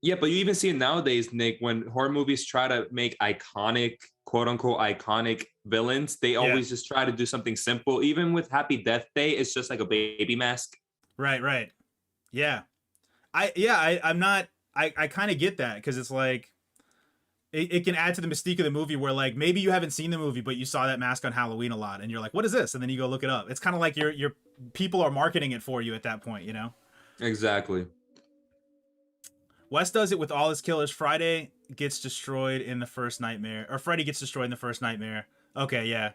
Yeah, but you even see it nowadays, Nick, when horror movies try to make iconic, quote unquote, iconic villains, they always just try to do something simple. Even with Happy Death Day, it's just like a baby mask. Right. Yeah. I kind of get that, because it's like, it can add to the mystique of the movie, where like maybe you haven't seen the movie, but you saw that mask on Halloween a lot, and you're like, what is this? And then you go look it up. It's kind of like your people are marketing it for you at that point, you know? Exactly. Wes does it with all his killers. Freddy gets destroyed in the first nightmare. Okay, yeah.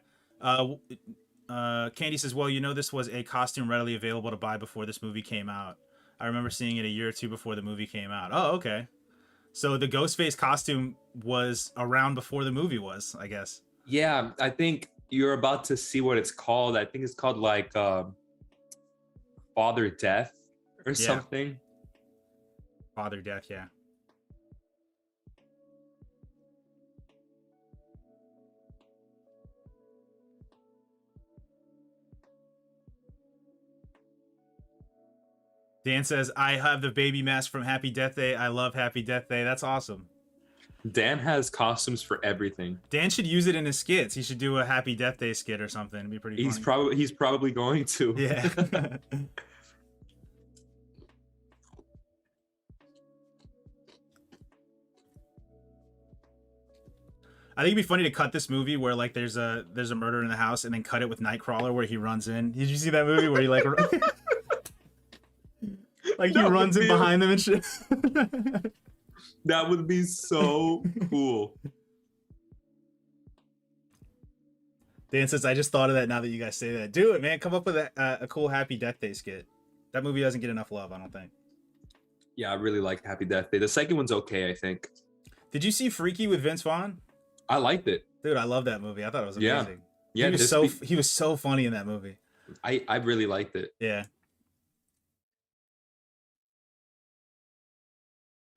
Candy says, well, you know, this was a costume readily available to buy before this movie came out. I remember seeing it a year or two before the movie came out. Oh, okay. So the Ghostface costume was around before the movie was, I guess. Yeah, I think you're about to see what it's called. I think it's called like Father Death or something. Father Death, yeah. Dan says, I have the baby mask from Happy Death Day. I love Happy Death Day. That's awesome. Dan has costumes for everything. Dan should use it in his skits. He should do a Happy Death Day skit or something. It'd be pretty funny. He's probably going to. Yeah. I think it'd be funny to cut this movie where like there's a murder in the house, and then cut it with Nightcrawler where he runs in. Did you see that movie where he like like he runs in behind them and shit? That would be so cool. Dan says, I just thought of that now that you guys say that. Do it, man. Come up with a cool Happy Death Day skit. That movie doesn't get enough love, I don't think. Yeah, I really like Happy Death Day. The second one's okay, I think. Did you see Freaky with Vince Vaughn? I liked it. Dude, I love that movie. I thought it was amazing. Yeah, he was so funny in that movie. I really liked it. Yeah.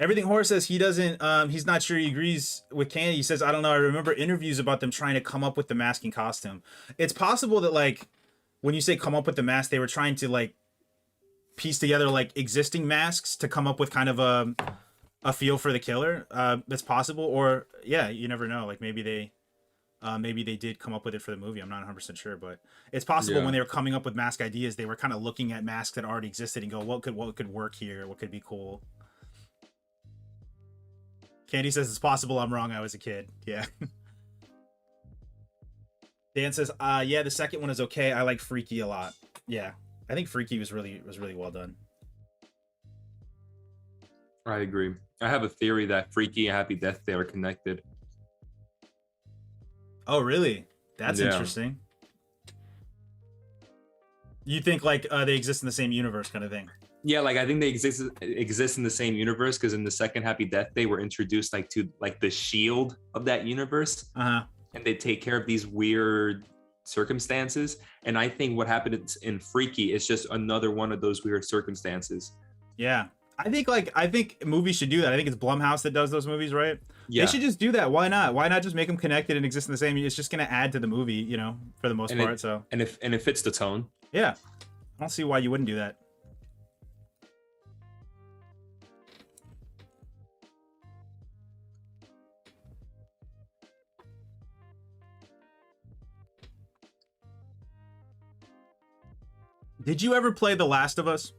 Everything Horror says he doesn't, he's not sure he agrees with Candy. He says, I don't know. I remember interviews about them trying to come up with the masking costume. It's possible that, like, when you say come up with the mask, they were trying to, like, piece together, like, existing masks to come up with kind of a feel for the killer. That's possible. Or, yeah, you never know. Like, maybe they did come up with it for the movie. I'm not 100% sure, but it's possible when they were coming up with mask ideas, they were kind of looking at masks that already existed and go, what could work here? What could be cool? Candy says, it's possible I'm wrong. I was a kid. Yeah. Dan says, yeah, the second one is okay. I like Freaky a lot. Yeah. I think Freaky was really well done. I agree. I have a theory that Freaky and Happy Death Day are connected. Oh, really? That's interesting. You think like they exist in the same universe kind of thing? Yeah, like I think they exist in the same universe, because in the second Happy Death Day we're introduced like to like the shield of that universe, and they take care of these weird circumstances. And I think what happened in Freaky is just another one of those weird circumstances. Yeah, I think movies should do that. I think it's Blumhouse that does those movies, right? Yeah, they should just do that. Why not? Why not just make them connected and exist in the same? It's just gonna add to the movie, you know, for the most part. So and it fits the tone. Yeah, I don't see why you wouldn't do that. Did you ever play The Last of Us?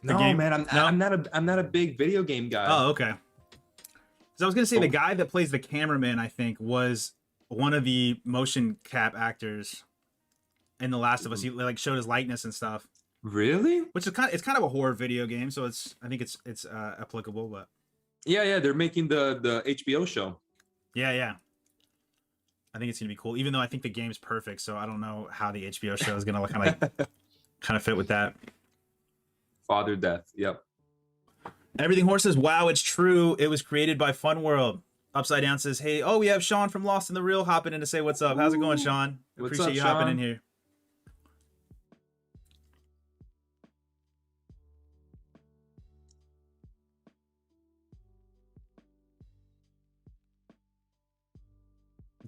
No, man, I'm not a big video game guy. Oh, okay. So I was gonna say the guy that plays the cameraman, I think, was one of the motion cap actors in The Last of Us. He like showed his likeness and stuff. Really? which is kind of a horror video game, so I think it's applicable. But Yeah. They're making the HBO show. yeah, I think it's gonna be cool. Even though I think the game's perfect, so I don't know how the HBO show is gonna kind of fit with that. Father Death. Yep. Everything Horse says, "Wow, it's true. It was created by Fun World." Upside Down says, "Hey, oh, we have Sean from Lost in the Real hopping in to say what's up. How's it going, Sean? What's Appreciate up, you hopping Sean? in here."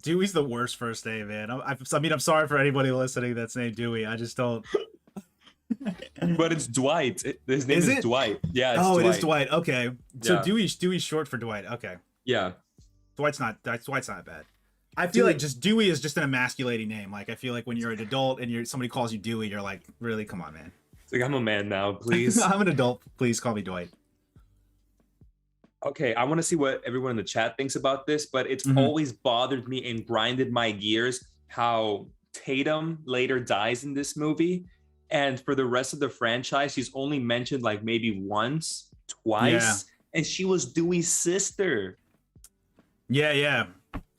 Dewey's the worst first name, man. I mean, I'm sorry for anybody listening that's named Dewey. I just don't. But it's Dwight. His name is Dwight. Yeah. It's Dwight. Dwight. It is Dwight. Okay, so Yeah. Dewey's short for Dwight. Okay, Yeah. Dwight's not bad. I feel Dude. like just Dewey is just an emasculating name. Like I feel like when you're an adult and somebody calls you Dewey, you're like, really, come on, man. It's like, I'm a man now, please. I'm an adult. Please call me Dwight. Okay, I want to see what everyone in the chat thinks about this, but it's Mhm. always bothered me and grinded my gears how Tatum later dies in this movie. And for the rest of the franchise, she's only mentioned like maybe once, twice, and she was Dewey's sister. Yeah.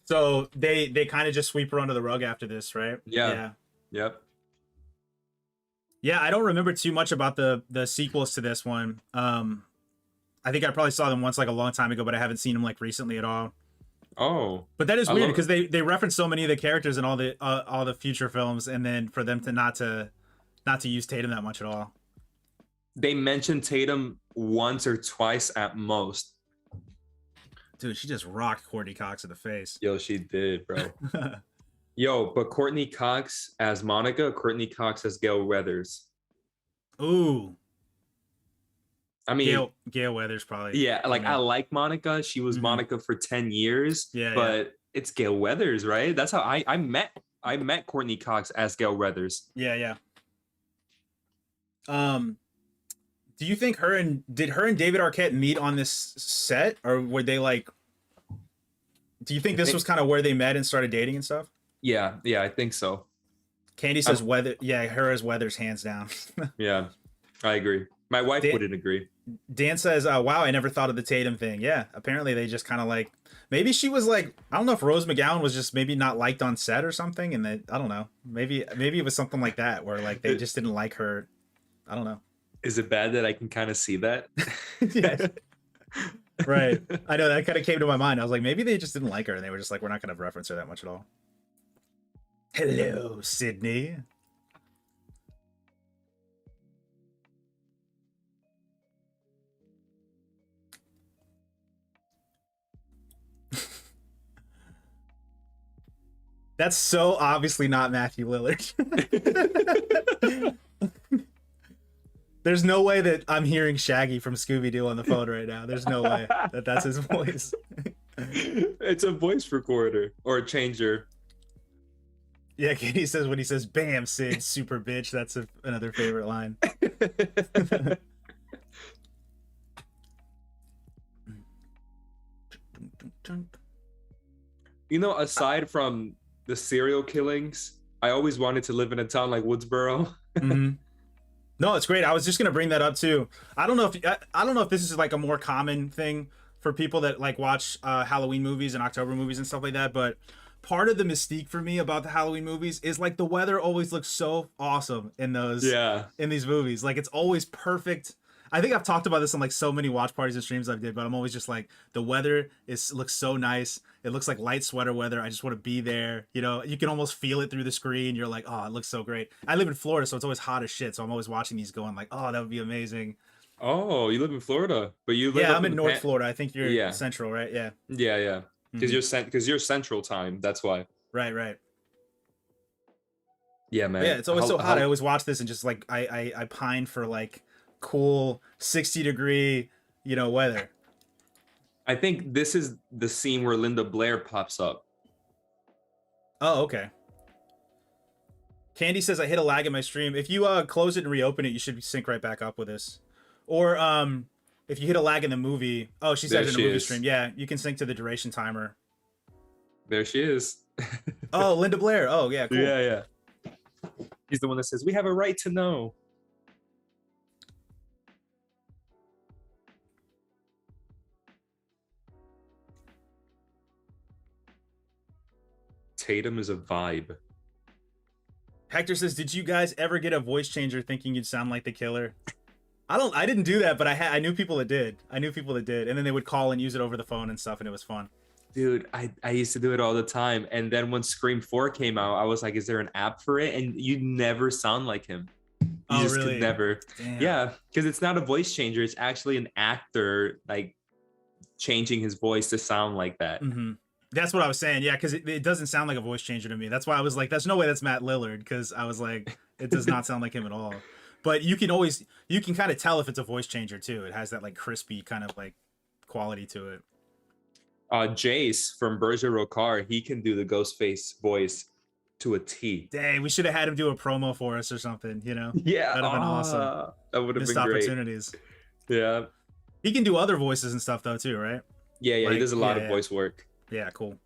So they kind of just sweep her under the rug after this, right? Yeah. Yep. Yeah, I don't remember too much about the sequels to this one. I think I probably saw them once like a long time ago, but I haven't seen them like recently at all. Oh, But that is I weird love because they reference so many of the characters in all the future films, and then for them to not to use Tatum that much at all. they mentioned Tatum once or twice at most. Dude, she just rocked Courtney Cox in the face. Yo, she did, bro. Yo, but Courtney Cox as Monica, Courtney Cox as Gail Weathers. Ooh, I mean, Gail Weathers probably. yeah, like Yeah. I like Monica. She was Mhm. Monica for 10 years. Yeah, but it's Gail Weathers, right? That's how I met Courtney Cox as Gail Weathers. Yeah. Do you think did her and David Arquette meet on this set, or were they like? Do you think this was kind of where they met and started dating and stuff? Yeah, I think so. Candy says Weather. Yeah, her as Weathers, hands down. Yeah, I agree. My wife wouldn't agree. Dan says, "Wow, I never thought of the Tatum thing." Yeah, apparently they just kind of like maybe she was like I don't know if Rose McGowan was just maybe not liked on set or something, and I don't know. Maybe it was something like that where like they just didn't like her. I don't know. Is it bad that I can kind of see that? Yeah. Right. I know that kind of came to my mind. I was like, maybe they just didn't like her and they were just like, we're not going to reference her that much at all. Hello, Sydney. That's so obviously not Matthew Lillard. There's no way that I'm hearing Shaggy from Scooby-Doo on the phone right now. There's no way that that's his voice. It's a voice recorder or a changer. Yeah, Katie says when he says, "Bam, Sid, super bitch." That's another favorite line. You know, aside from the serial killings, I always wanted to live in a town like Woodsboro. Mm-hmm. No, it's great. I was just gonna bring that up too. I don't know if this is like a more common thing for people that like watch Halloween movies and October movies and stuff like that, but part of the mystique for me about the Halloween movies is like the weather always looks so awesome in these movies. Like it's always perfect. I think I've talked about this on like so many watch parties and streams I've did, but I'm always just like the weather looks so nice. It looks like light sweater weather. I just want to be there. You know, you can almost feel it through the screen. You're like, oh, it looks so great. I live in Florida, so it's always hot as shit. So I'm always watching these going like, oh, that would be amazing. Oh, you live in Florida, but you live Yeah, up I'm in the North Florida. I think you're central, right? Yeah. Yeah. Because you're central time. That's why. Right. Yeah, man. Yeah, it's always so hot. I always watch this and just like I pine for like cool 60-degree, weather. I think this is the scene where Linda Blair pops up. Oh, okay. Candy says I hit a lag in my stream. If you close it and reopen it, you should sync right back up with this. Or if you hit a lag in the movie, she said in the movie stream. Yeah, you can sync to the duration timer. There she is. Oh, Linda Blair. Oh, yeah, cool. Yeah. He's the one that says we have a right to know. Tatum is a vibe. Hector says, "Did you guys ever get a voice changer thinking you'd sound like the killer?" I didn't do that, but I knew people that did. And then they would call and use it over the phone and stuff, and it was fun. Dude, I used to do it all the time. And then when Scream 4 came out, I was like, is there an app for it? And you never sound like him. You just really? could never. Damn. Yeah, because it's not a voice changer. It's actually an actor like changing his voice to sound like that. Mm-hmm. That's what I was saying. Yeah, because it doesn't sound like a voice changer to me. That's why I was like, "There's no way that's Matt Lillard," because I was like, it does not sound like him at all. But you can kind of tell if it's a voice changer too. It has that like crispy kind of like quality to it. Jace from Bergerac Car, he can do the Ghostface voice to a T. Dang, we should have had him do a promo for us or something. Yeah, that'd have been awesome. That would have Missed been great. opportunities. Yeah, He can do other voices and stuff though too, right? yeah. He does a lot of voice work. Yeah, cool.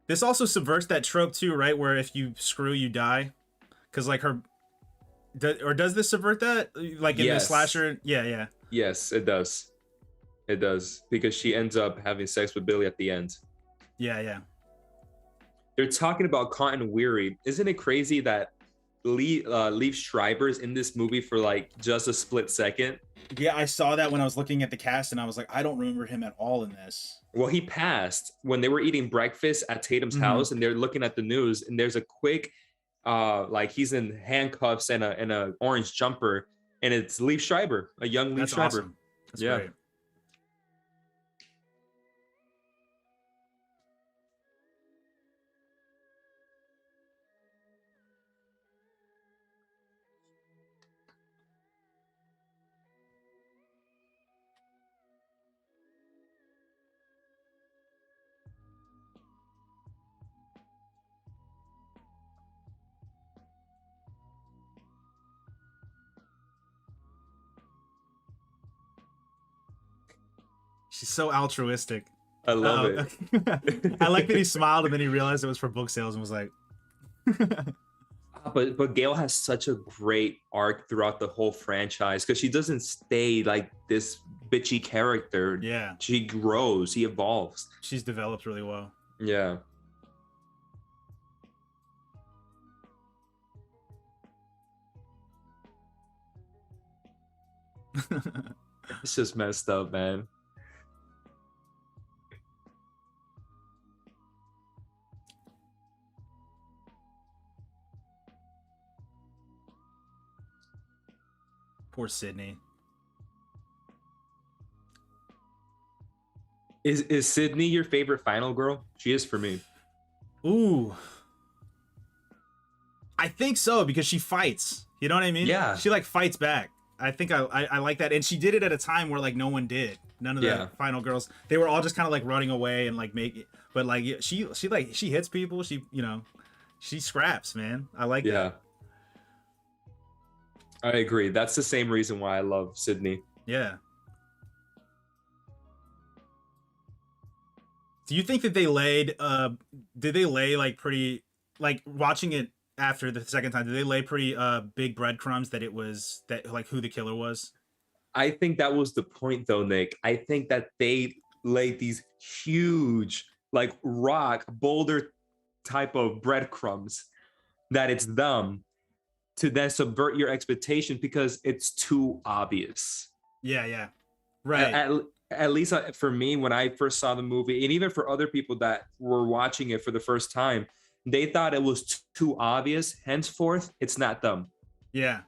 This also subverts that trope too, right? Where if you screw, you die. Because like does this subvert that? Like in the slasher? Yeah. Yes, it does. It does, because she ends up having sex with Billy at the end. Yeah. They're talking about Cotton Weary. Isn't it crazy that Liev Schreiber's in this movie for like just a split second? Yeah, I saw that when I was looking at the cast, and I was like, I don't remember him at all in this. Well, he passed when they were eating breakfast at Tatum's house, and they're looking at the news, and there's a quick, like he's in handcuffs and a orange jumper, and it's Liev Schreiber, a young Liev Schreiber. Awesome. That's great. She's so altruistic. I love it. I like that he smiled and then he realized it was for book sales and was like, but Gail has such a great arc throughout the whole franchise, because she doesn't stay like this bitchy character. Yeah. She grows, she evolves. She's developed really well. Yeah. It's just messed up, man. Poor Sydney. Is Sydney your favorite final girl? She is for me. Ooh. I think so, because she fights. You know what I mean? Yeah. She like fights back. I think I like that. And she did it at a time where like no one did. None of the final girls. They were all just kind of like running away and like make it. But like she hits people. She scraps, man. I like that. I agree. That's the same reason why I love Sydney. Yeah. Do you think that they laid did they lay like pretty, like watching it after the second time, did they lay pretty big breadcrumbs that it was that like who the killer was? I think that was the point though, Nick. I think that they laid these huge like rock boulder type of breadcrumbs that it's them to then subvert your expectation because it's too obvious. Yeah. Right. At least for me, when I first saw the movie, and even for other people that were watching it for the first time, they thought it was too obvious. Henceforth, it's not them. Yeah.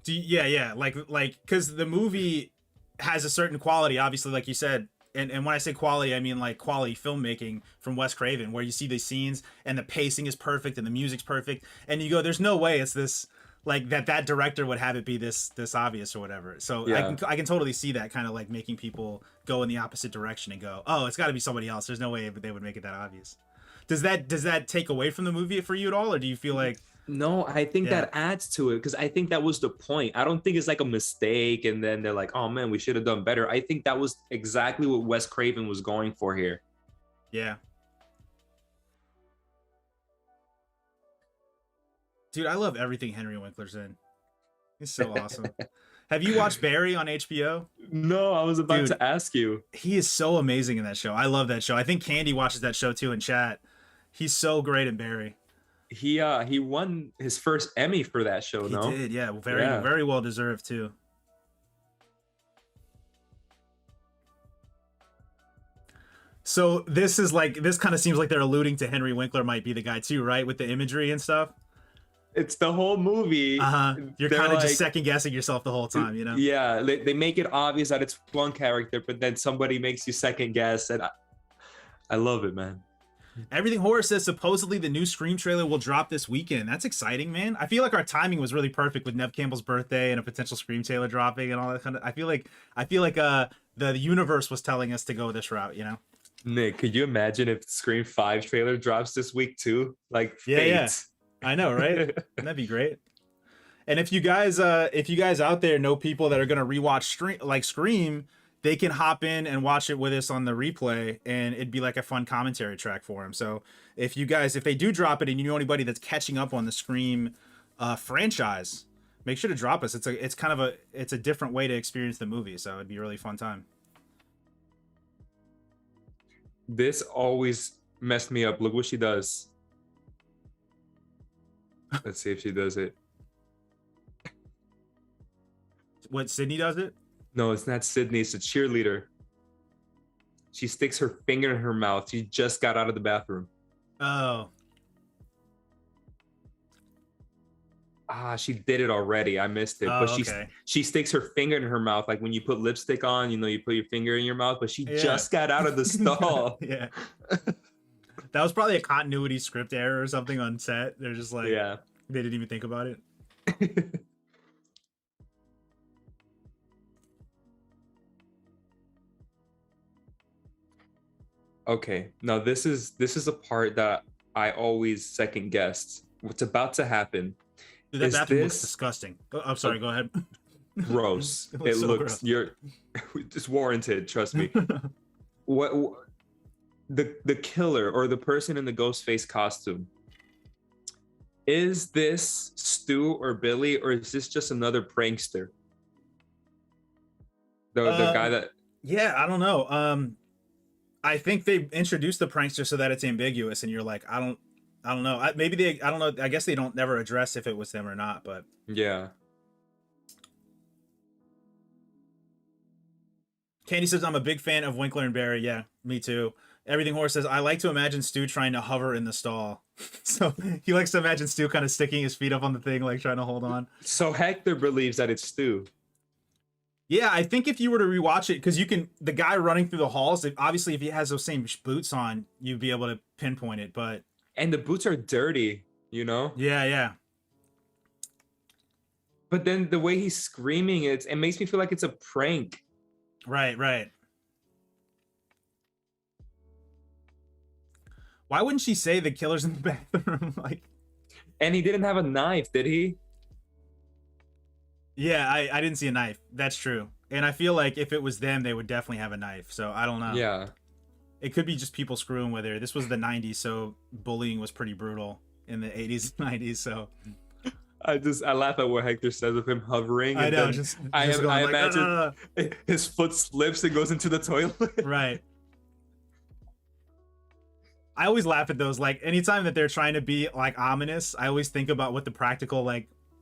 Yeah. Like, because the movie has a certain quality, obviously, like you said. And when I say quality, I mean like quality filmmaking from Wes Craven, where you see the scenes and the pacing is perfect and the music's perfect, and you go, "There's no way it's this." Like that director would have it be this obvious or whatever. So yeah. I can totally see that kind of like making people go in the opposite direction and go, "Oh, it's got to be somebody else." There's no way they would make it that obvious. Does that take away from the movie for you at all, or do you feel like? No, I think that adds to it, because I think that was the point. I don't think it's like a mistake and then they're like, "Oh man, we should have done better." I think that was exactly what Wes Craven was going for here. Yeah. Dude, I love everything Henry Winkler's in. He's so awesome. Have you watched Barry on HBO? No, I was about Dude. to ask you. He is so amazing in that show. I love that show. I think Candy watches that show too in chat. He's so great in Barry. He won his first Emmy for that show, He no? did, yeah. Very well deserved too. So this kind of seems like they're alluding to Henry Winkler might be the guy too, right? With the imagery and stuff. It's the whole movie. You're They're kind of like, just second guessing yourself the whole time, you know? Yeah, they make it obvious that it's one character, but then somebody makes you second guess, and I love it, man. Everything Horror says supposedly the new Scream trailer will drop this weekend. That's exciting, man. I feel like our timing was really perfect with Nev Campbell's birthday and a potential Scream trailer dropping and all that kind of. I feel like the universe was telling us to go this route, you know? Nick, could you imagine if Scream 5 trailer drops this week too? Like fate. Yeah. I know, right? That'd be great. And if you guys out there know people that are gonna rewatch Scream, they can hop in and watch it with us on the replay, and it'd be like a fun commentary track for them. So if they do drop it and you know anybody that's catching up on the Scream franchise, make sure to drop us. It's a different way to experience the movie, so it'd be a really fun time. This always messed me up. Look what she does. Let's see if she does it. What, Sydney does it? No, it's not Sydney. It's a cheerleader. She sticks her finger in her mouth. She just got out of the bathroom. Oh. She did it already. I missed it. But she sticks her finger in her mouth, like when you put lipstick on, you put your finger in your mouth, but she just got out of the stall. Yeah. That was probably a continuity script error or something on set. They're just like, they didn't even think about it. Okay, now this is a part that I always second guessed. What's about to happen? Dude, that bathroom looks disgusting. Oh, I'm sorry. Go ahead. Gross. It looks. It's warranted. Trust me. What the killer or the person in the ghost face costume? Is this Stu or Billy, or is this just another prankster? The guy that. Yeah, I don't know. I think they introduced the prankster so that it's ambiguous, and you're like, I don't know. I don't know. I guess they don't never address if it was them or not, but yeah. Candy says, I'm a big fan of Winkler and Barry. Yeah, me too. Everything Horse says, I like to imagine Stu trying to hover in the stall. So he likes to imagine Stu kind of sticking his feet up on the thing, like trying to hold on. So Hector believes that it's Stu. Yeah, I think if you were to rewatch it, because the guy running through the halls, obviously if he has those same boots on, you'd be able to pinpoint it, but. And the boots are dirty, you know? Yeah. But then the way he's screaming, it makes me feel like it's a prank. Right. Why wouldn't she say the killer's in the bathroom? And he didn't have a knife, did he? Yeah, I didn't see a knife. That's true. And I feel like if it was them, they would definitely have a knife. So I don't know. Yeah. It could be just people screwing with her. This was the 90s, so bullying was pretty brutal in the 80s, 90s. So I laugh at what Hector says of him hovering. I know. I imagine his foot slips and goes into the toilet. Right. I always laugh at those. Like anytime that they're trying to be like ominous, I always think about what the practical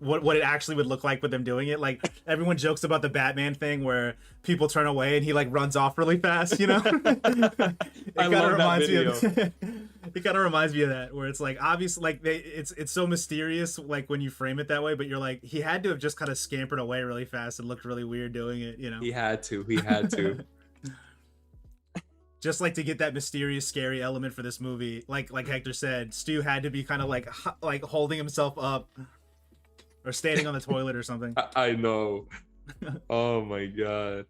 what it actually would look like with them doing it. Like everyone jokes about the Batman thing where people turn away and he like runs off really fast, you know? It kind of reminds me of that, where it's like obvious, like it's so mysterious, like when you frame it that way, but you're like, he had to have just kind of scampered away really fast and looked really weird doing it, you know? He had to. Just like to get that mysterious, scary element for this movie, like Hector said, Stu had to be kind of like holding himself up or standing on the toilet or something. I know. Oh my god.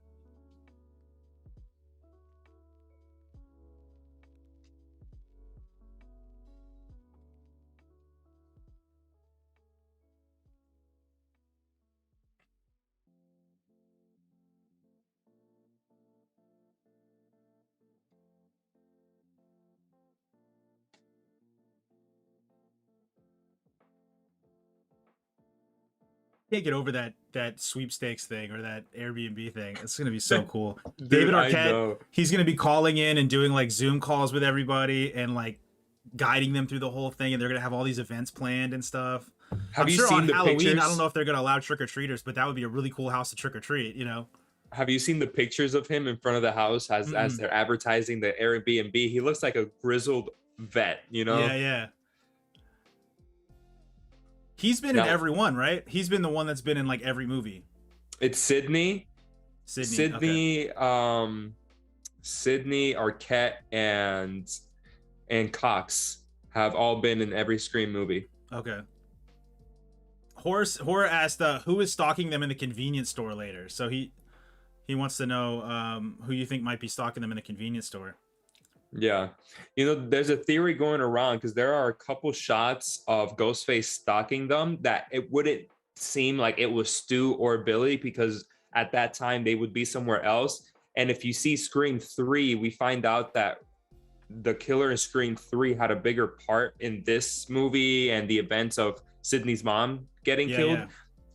can't get over that sweepstakes thing or that Airbnb thing. It's gonna be so cool. Dude, David I Arquette, know. he's gonna be calling in and doing like Zoom calls with everybody and like guiding them through the whole thing, and they're gonna have all these events planned and stuff. Have I'm you sure seen on the Halloween, pictures? I don't know if they're gonna allow trick or treaters, but that would be a really cool house to trick or treat. You know? Have you seen the pictures of him in front of the house as they're advertising the Airbnb? He looks like a grizzled vet, you know? Yeah, yeah. He's been in every one, right? He's been the one that's been in like every movie. It's Sydney, Sydney, okay. Sydney, Arquette, and Cox have all been in every Scream movie. Okay. Horror asked who is stalking them in the convenience store later. So he wants to know who you think might be stalking them in the convenience store. Yeah. You know, there's a theory going around because there are a couple shots of Ghostface stalking them that it wouldn't seem like it was Stu or Billy because at that time they would be somewhere else. And if you see Scream 3, we find out that the killer in Scream 3 had a bigger part in this movie and the events of Sydney's mom getting killed. Yeah.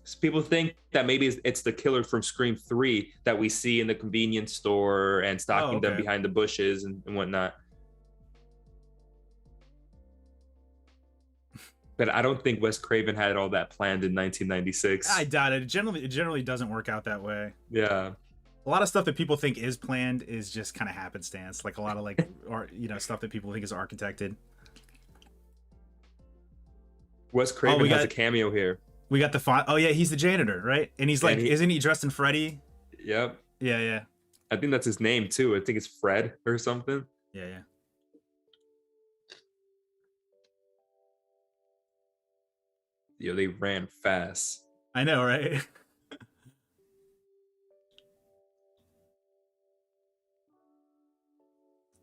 So people think that maybe it's the killer from Scream 3 that we see in the convenience store and stalking them behind the bushes and whatnot. But I don't think Wes Craven had all that planned in 1996. I doubt it. It generally doesn't work out that way. Yeah. A lot of stuff that people think is planned is just kind of happenstance. Like a lot of like stuff that people think is architected. Wes Craven has a cameo here. We got the font. Oh yeah, he's the janitor, right? And he's like, isn't he dressed in Freddy? Yep. Yeah, yeah. I think that's his name too. I think it's Fred or something. Yeah, yeah. Yo, they ran fast. I know, right?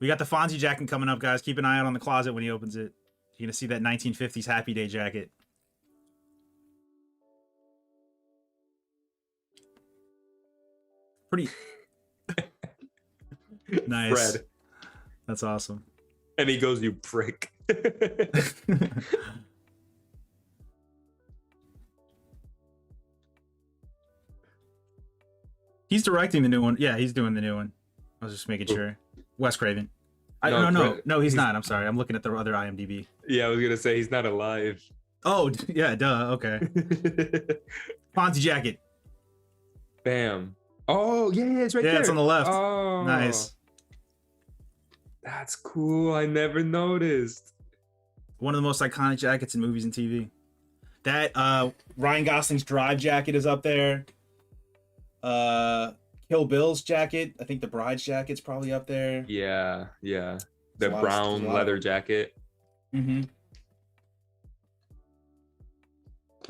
We got the Fonzie jacket coming up, guys. Keep an eye out on the closet when he opens it. You're gonna see that 1950s Happy Day jacket. Pretty nice. Fred. That's awesome. And he goes, "You prick." He's directing the new one. Yeah, he's doing the new one. I was just making sure. Wes Craven. No, he's not. I'm sorry. I'm looking at the other IMDb. Yeah, I was gonna say he's not alive. Oh, yeah, duh. Okay. Fonzie jacket. Bam. Oh, yeah, it's right there. Yeah, it's on the left. Oh, nice. That's cool. I never noticed. One of the most iconic jackets in movies and TV. That Ryan Gosling's Drive jacket is up there. Kill Bill's jacket. I think the bride's jacket's probably up there. Yeah, yeah. The brown leather jacket. Mm-hmm.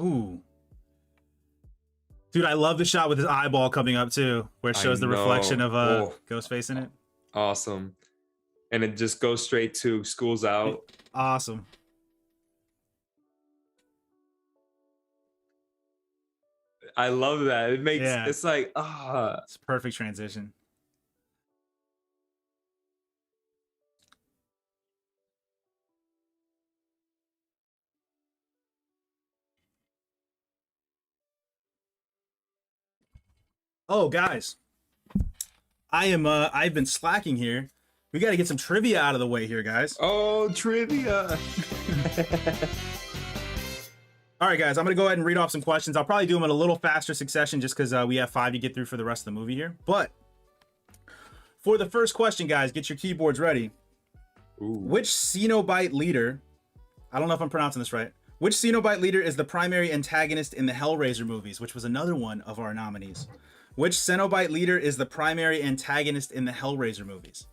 Ooh. Dude, I love the shot with his eyeball coming up too, where it shows the reflection of Ghostface in it. Awesome. And it just goes straight to School's Out. Awesome. I love that. It makes it's like it's a perfect transition. Oh, guys. I've been slacking here. We got to get some trivia out of the way here, guys. Oh, trivia. All right, guys, I'm going to go ahead and read off some questions. I'll probably do them in a little faster succession just because we have 5 to get through for the rest of the movie here. But for the first question, guys, get your keyboards ready. Ooh. Which Cenobite leader, I don't know if I'm pronouncing this right, which Cenobite leader is the primary antagonist in the Hellraiser movies, which was another one of our nominees? Which Cenobite leader is the primary antagonist in the Hellraiser movies?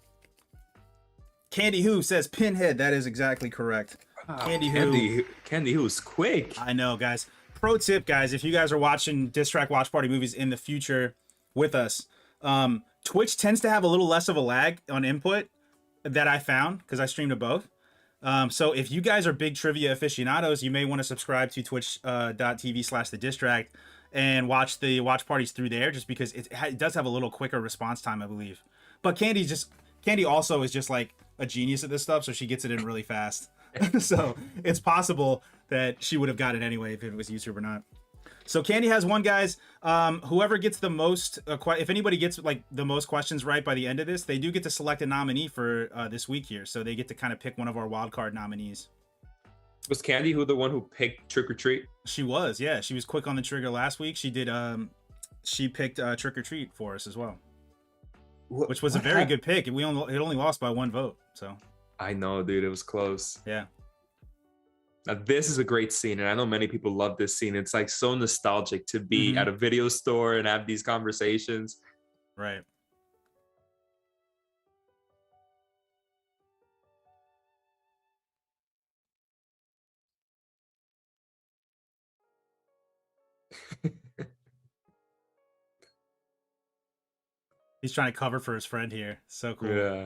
Candy Who says Pinhead. That is exactly correct. Candy Who's quick. I know, guys. Pro tip, guys, if you guys are watching DisTract Watch Party movies in the future with us, Twitch tends to have a little less of a lag on input that I found because I stream to both. So if you guys are big trivia aficionados, you may want to subscribe to twitch.tv/TheDisTract and watch the watch parties through there just because it does have a little quicker response time, I believe. But Candy also is just like a genius at this stuff, so she gets it in really fast. So it's possible that she would have got it anyway if it was YouTube or not. So Candy has one, guys. Whoever gets the most, if anybody gets like the most questions right by the end of this, they do get to select a nominee for this week here. So they get to kind of pick one of our wild card nominees. Was Candy the one who picked Trick or Treat? She was, yeah. She was quick on the trigger last week. She did. She picked Trick or Treat for us as well, which was a very good pick. It only lost by 1 vote. So I know, dude. It was close. Yeah. Now, this is a great scene, and I know many people love this scene. It's like so nostalgic to be at a video store and have these conversations. Right. He's trying to cover for his friend here. So cool. Yeah.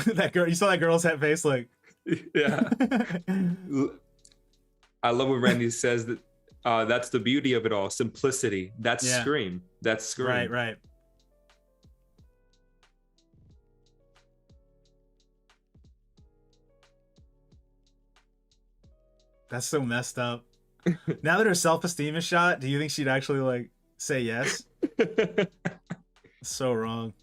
That girl, you saw that girl's head face, like. Yeah. I love when Randy says that that's the beauty of it all. Simplicity. That's Scream. That's Scream. Right. That's so messed up. Now that her self-esteem is shot, do you think she'd actually like say yes? So wrong.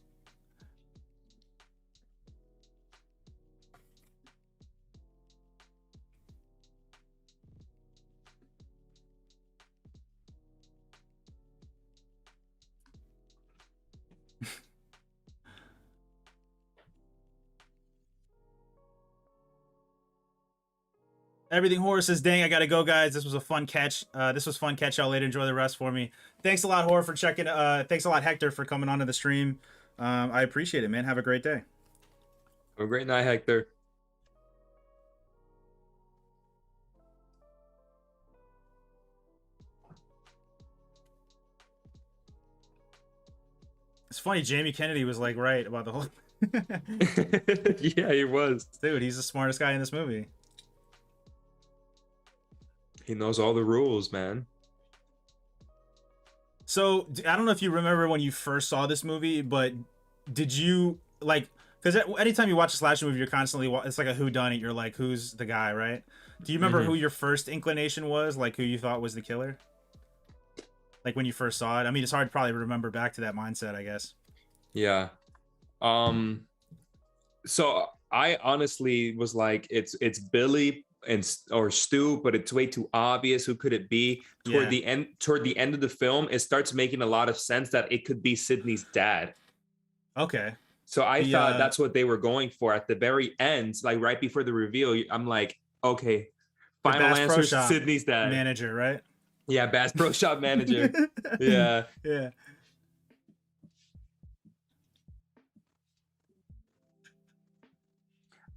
Everything Horror says, dang, I gotta go, guys. This was a fun catch. This was fun catch. Y'all later. Enjoy the rest for me. Thanks a lot, Horror, for checking. Thanks a lot, Hector, for coming onto the stream. I appreciate it, man. Have a great day. Have a great night, Hector. It's funny, Jamie Kennedy was like right about the whole. Yeah, he was. Dude, he's the smartest guy in this movie. He knows all the rules, man. So I don't know if you remember when you first saw this movie, but did you like? Because anytime you watch a slasher movie, you're constantly it's like a whodunit. You're like, who's the guy, right? Do you remember who your first inclination was? Like who you thought was the killer? Like when you first saw it. I mean, it's hard to probably remember back to that mindset, I guess. Yeah. So I honestly was like, it's Billy or Stu, but it's way too obvious. Who could it be? Toward the end of the film, it starts making a lot of sense that it could be Sydney's dad. Okay. So I thought that's what they were going for at the very end, like right before the reveal. I'm like, okay, final answer, Sydney's dad. Manager, right? Yeah, Bass Pro Shop manager. Yeah. Yeah.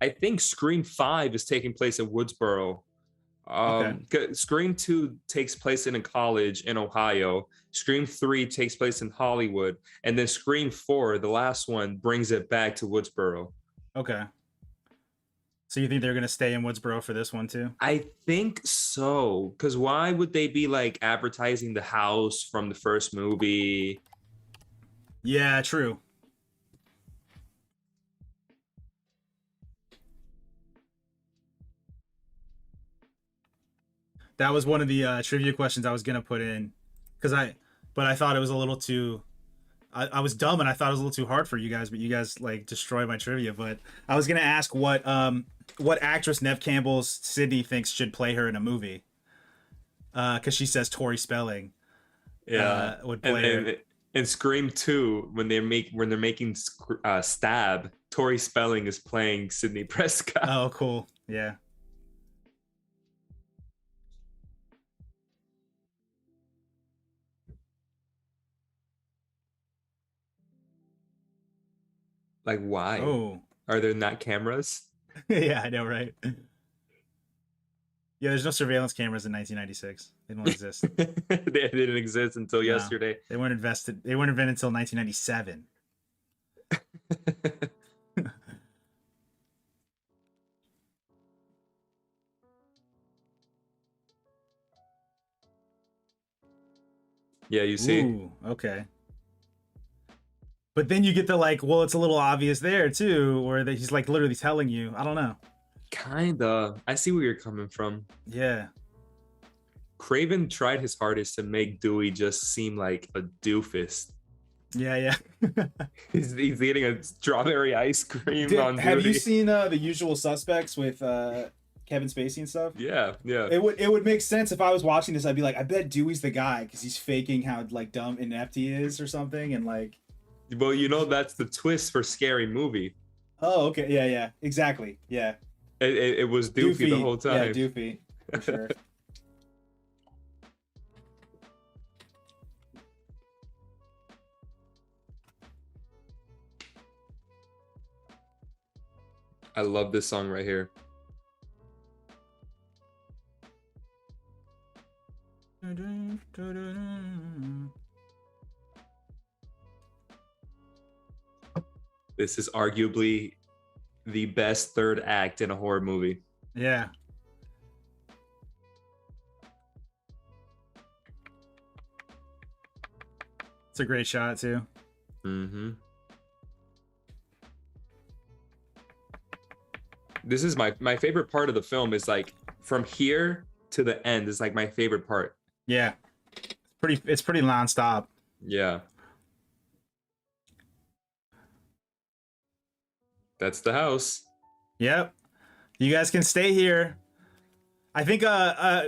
I think Scream 5 is taking place in Woodsboro. Scream 2 takes place in a college in Ohio. Scream 3 takes place in Hollywood. And then Scream 4, the last one, brings it back to Woodsboro. Okay. So you think they're going to stay in Woodsboro for this one too? I think so. Because why would they be like advertising the house from the first movie? Yeah, true. That was one of the trivia questions I was gonna put in, but I thought it was a little too. I was dumb and I thought it was a little too hard for you guys, but you guys like destroyed my trivia. But I was gonna ask what actress Nev Campbell's Sydney thinks should play her in a movie, because she says Tori Spelling. Yeah, would play her. In Scream 2, when they're making Stab, Tori Spelling is playing Sidney Prescott. Oh, cool. Yeah. Like, why? Oh. Are there not cameras? Yeah, I know, right? Yeah, there's no surveillance cameras in 1996. They don't exist. They didn't exist until yesterday. They weren't invented until 1997. Yeah, you see? Ooh, okay. But then you get the like, well, it's a little obvious there too, or that he's like literally telling you. I don't know. Kinda. I see where you're coming from. Yeah. Craven tried his hardest to make Dewey just seem like a doofus. Yeah, yeah. He's eating a strawberry ice cream on Have Dewey. you seen The Usual Suspects with Kevin Spacey and stuff? Yeah, yeah. It would make sense if I was watching this. I'd be like, I bet Dewey's the guy because he's faking how like dumb inept he is or something, and like. Well, you know that's the twist for Scary Movie. Oh, okay, yeah, yeah, exactly, yeah. It was Doofy the whole time. Yeah, Doofy, for sure. I love this song right here. This is arguably the best third act in a horror movie. Yeah. It's a great shot too. Mm-hmm. This is my favorite part of the film is like from here to the end is like my favorite part. Yeah. It's pretty nonstop. Yeah. That's the house. Yep. You guys can stay here. I think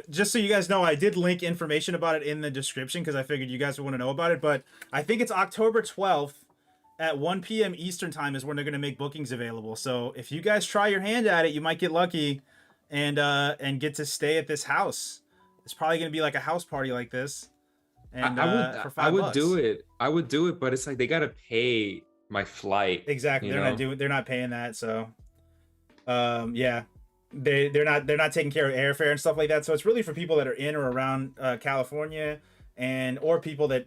just so you guys know, I did link information about it in the description because I figured you guys would want to know about it, but I think it's October 12th at 1 p.m. Eastern time is when they're going to make bookings available. So if you guys try your hand at it, you might get lucky and get to stay at this house. It's probably going to be like a house party like this. And for $5. I would do it. I would do it, but it's like they got to pay my flight. Exactly. They're not paying that, so yeah. They're not taking care of airfare and stuff like that. So it's really for people that are in or around California or people that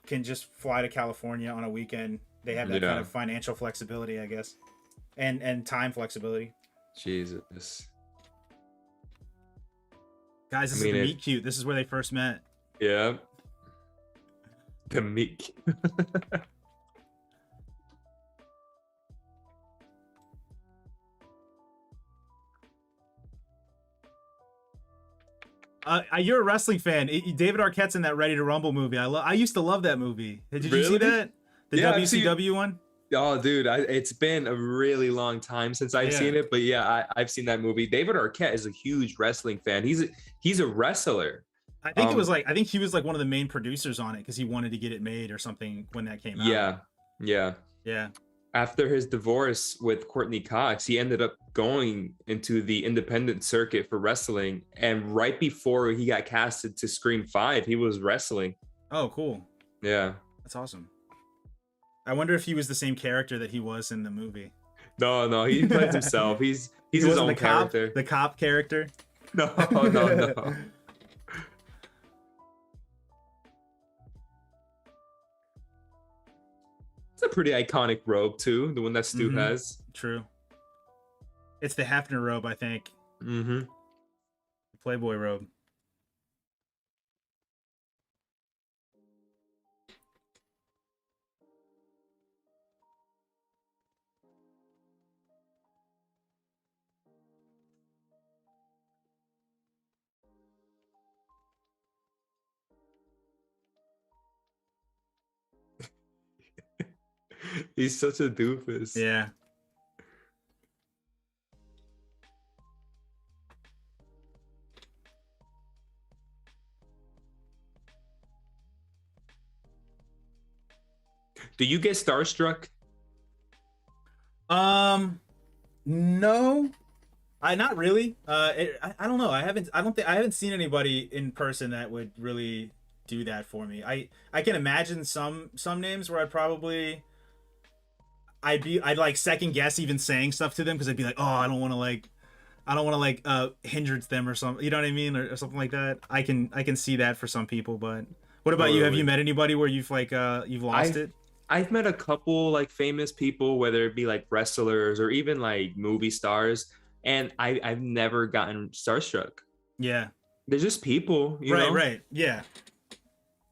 can just fly to California on a weekend. They have that kind of financial flexibility, I guess. And time flexibility. Jesus. Guys, this is the meet cute. This is where they first met. Yeah. The meet. You're a wrestling fan. David Arquette's in that Ready to Rumble movie. I used to love that movie. Did you see that? The WCW one? Oh, dude, it's been a really long time since I've seen it, but yeah, I've seen that movie. David Arquette is a huge wrestling fan. He's a wrestler. I think I think he was like one of the main producers on it because he wanted to get it made or something when that came out. Yeah. After his divorce with Courtney Cox, he ended up going into the independent circuit for wrestling. And right before he got casted to Scream 5, he was wrestling. Oh, cool. Yeah. That's awesome. I wonder if he was the same character that he was in the movie. No, he plays himself. He's his own character. The cop character? No. It's a pretty iconic robe too, the one that Stu has. True. It's the Hafner robe, I think. Mm-hmm. The Playboy robe. He's such a doofus. Yeah. Do you get starstruck? No. Not really. I don't know. I haven't seen anybody in person that would really do that for me. I can imagine some names where I'd like second guess even saying stuff to them because I'd be like, oh, I don't want to hindrance them or something. You know what I mean, or something like that. I can see that for some people, but what about you? Have you met anybody where you've lost it? I've met a couple like famous people, whether it be like wrestlers or even like movie stars, and I've never gotten starstruck. Yeah, they're just people, you know? Right. Yeah.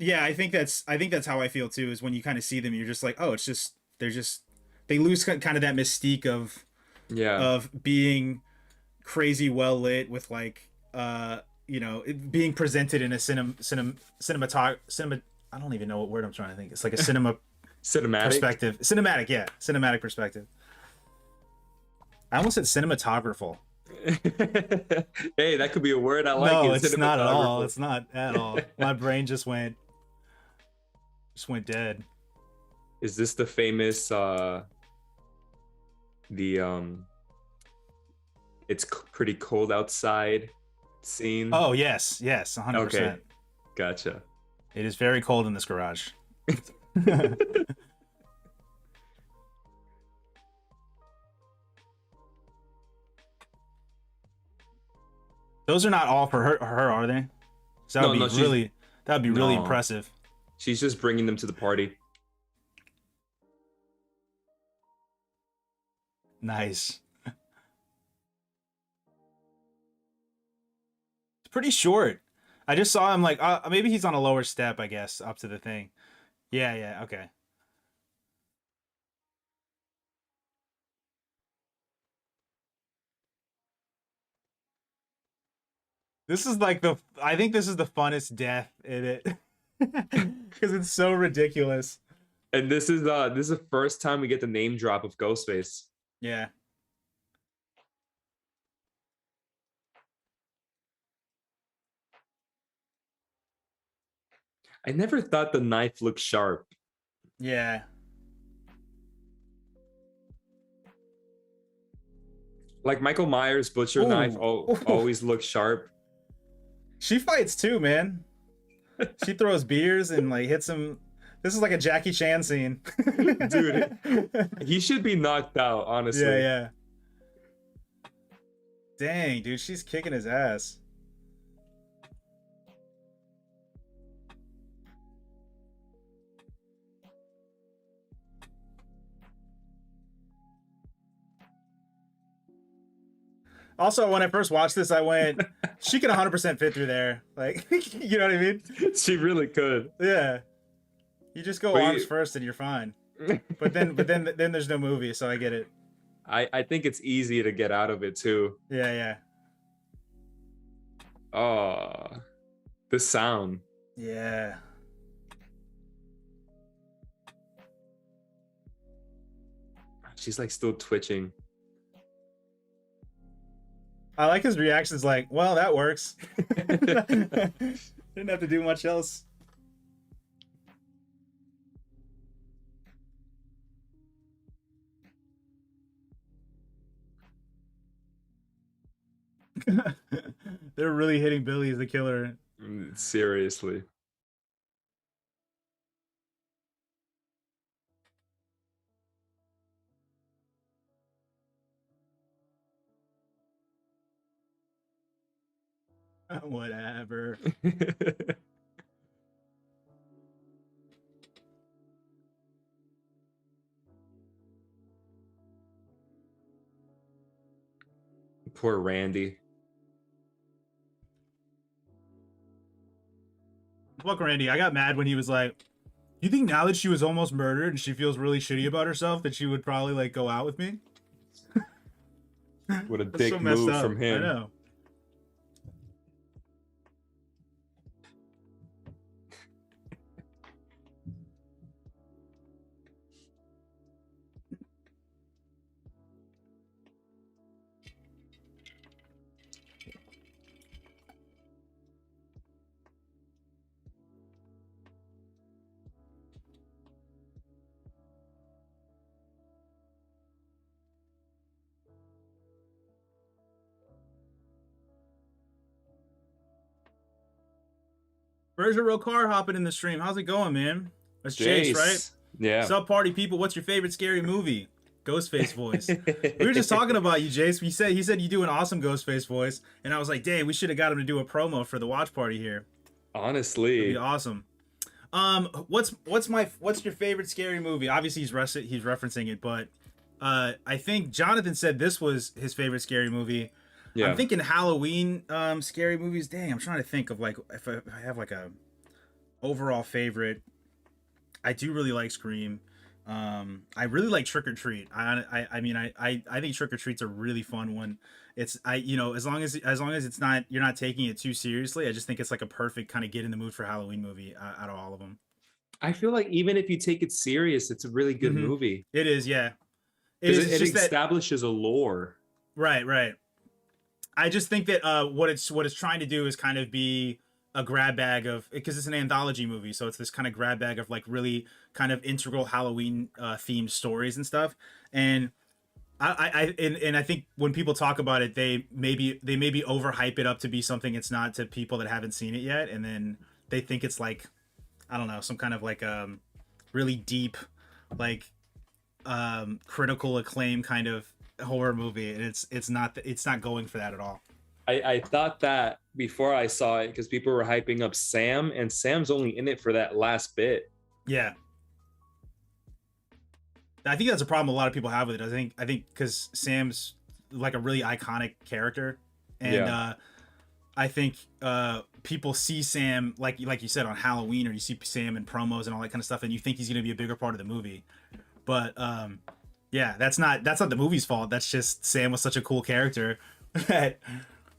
I think that's how I feel too. Is when you kind of see them, you're just like, oh, it's just they lose kind of that mystique of being crazy well lit with like it being presented in a cinema. I don't even know what word I'm trying to think. It's like a cinematic perspective. Cinematic perspective. I almost said cinematographer. Hey, that could be a word. I like it. No, it's not at all. It's not at all. My brain just went dead. Is this the famous it's pretty cold outside scene? Oh, yes, 100%. Okay, gotcha. It is very cold in this garage. Those are not all for her, are they? So that would be really impressive. She's just bringing them to the party. Nice. It's pretty short. I just saw him like maybe he's on a lower step, I guess, up to the thing. Yeah, okay. This is like I think this is the funnest death in it. Because it's so ridiculous. And this is the first time we get the name drop of Ghostface. Yeah. I never thought the knife looked sharp. Yeah. Like Michael Myers' butcher knife always looks sharp. She fights too, man. She throws beers and like hits him. This is like a Jackie Chan scene. Dude, he should be knocked out, honestly. Yeah. Dang, dude, she's kicking his ass. Also, when I first watched this, I went, she could 100% fit through there. Like, you know what I mean? She really could. Yeah. You just go arms first and you're fine. But then there's no movie, so I get it. I think it's easy to get out of it too. Yeah. Oh, the sound. Yeah. She's like still twitching. I like his reactions like, well, that works. Didn't have to do much else. They're really hitting Billy as the killer. Seriously. Whatever. Poor Randy. Fuck Randy. I got mad when he was like, you think now that she was almost murdered and she feels really shitty about herself that she would probably like go out with me? What a dick move from him. I know. Berger Row car hopping in the stream. How's it going, man? That's Jace, right? Yeah. What's up, party people? What's your favorite scary movie? Ghostface voice. We were just talking about you, Jace. He said you do an awesome Ghostface voice, and I was like, dang, we should have got him to do a promo for the watch party here. Honestly, it'd be awesome. What's your favorite scary movie? Obviously, he's referencing it, but I think Jonathan said this was his favorite scary movie. Yeah. I'm thinking Halloween scary movies. Dang, I'm trying to think of like if I have like a overall favorite. I do really like Scream. I really like Trick or Treat. I mean, I think Trick or Treat's a really fun one. It's you know, as long as it's not, you're not taking it too seriously, I just think it's like a perfect kind of get in the mood for Halloween movie out of all of them. I feel like even if you take it serious, it's a really good Mhm. movie It is, yeah. It because is. It's it just that, establishes a lore. right. I just think that what it's trying to do is kind of be a grab bag of, because it's an anthology movie, so it's this kind of grab bag of like really kind of integral Halloween themed stories and stuff. And and I think when people talk about it, they maybe overhype it up to be something it's not to people that haven't seen it yet, and then they think it's like, I don't know, some kind of like really deep, like critical acclaim kind of horror movie, and it's not going for that at all. I thought that before I saw it because people were hyping up Sam, and Sam's only in it for that last bit. Yeah, I think that's a problem a lot of people have with it. I think because Sam's like a really iconic character, and I think people see Sam like you said on Halloween, or you see Sam in promos and all that kind of stuff, and you think he's going to be a bigger part of the movie. But yeah, that's not the movie's fault. That's just Sam was such a cool character that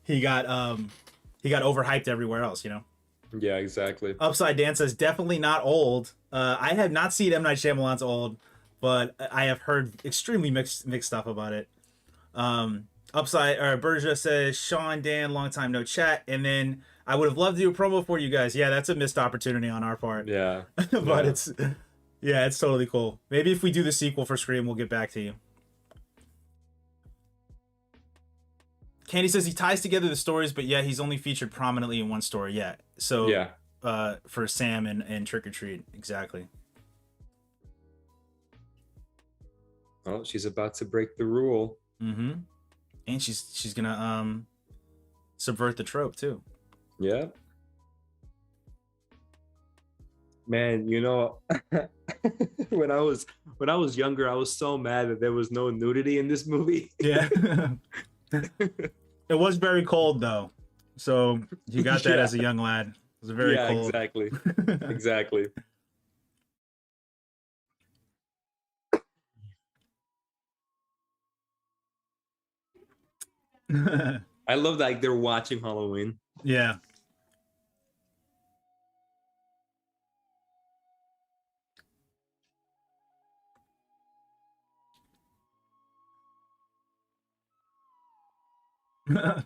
he got overhyped everywhere else, you know. Yeah, exactly. Upside Dan says definitely not old. I have not seen M. Night Shyamalan's Old, but I have heard extremely mixed stuff about it. Upside or Berja says Sean Dan, long time no chat, and then I would have loved to do a promo for you guys. Yeah, that's a missed opportunity on our part. Yeah, but it's totally cool. Maybe if we do the sequel for Scream, we'll get back to you. Candy says he ties together the stories, but yeah, he's only featured prominently in one story yet. So yeah, for Sam and Trick or Treat, exactly. Oh, she's about to break the rule. Mm-hmm. And she's gonna subvert the trope too. Yeah. Man, you know, when I was younger, I was so mad that there was no nudity in this movie. Yeah. It was very cold though, so you got that as a young lad. It was very cold. Exactly. Exactly. I love that, like, they're watching Halloween. Yeah. I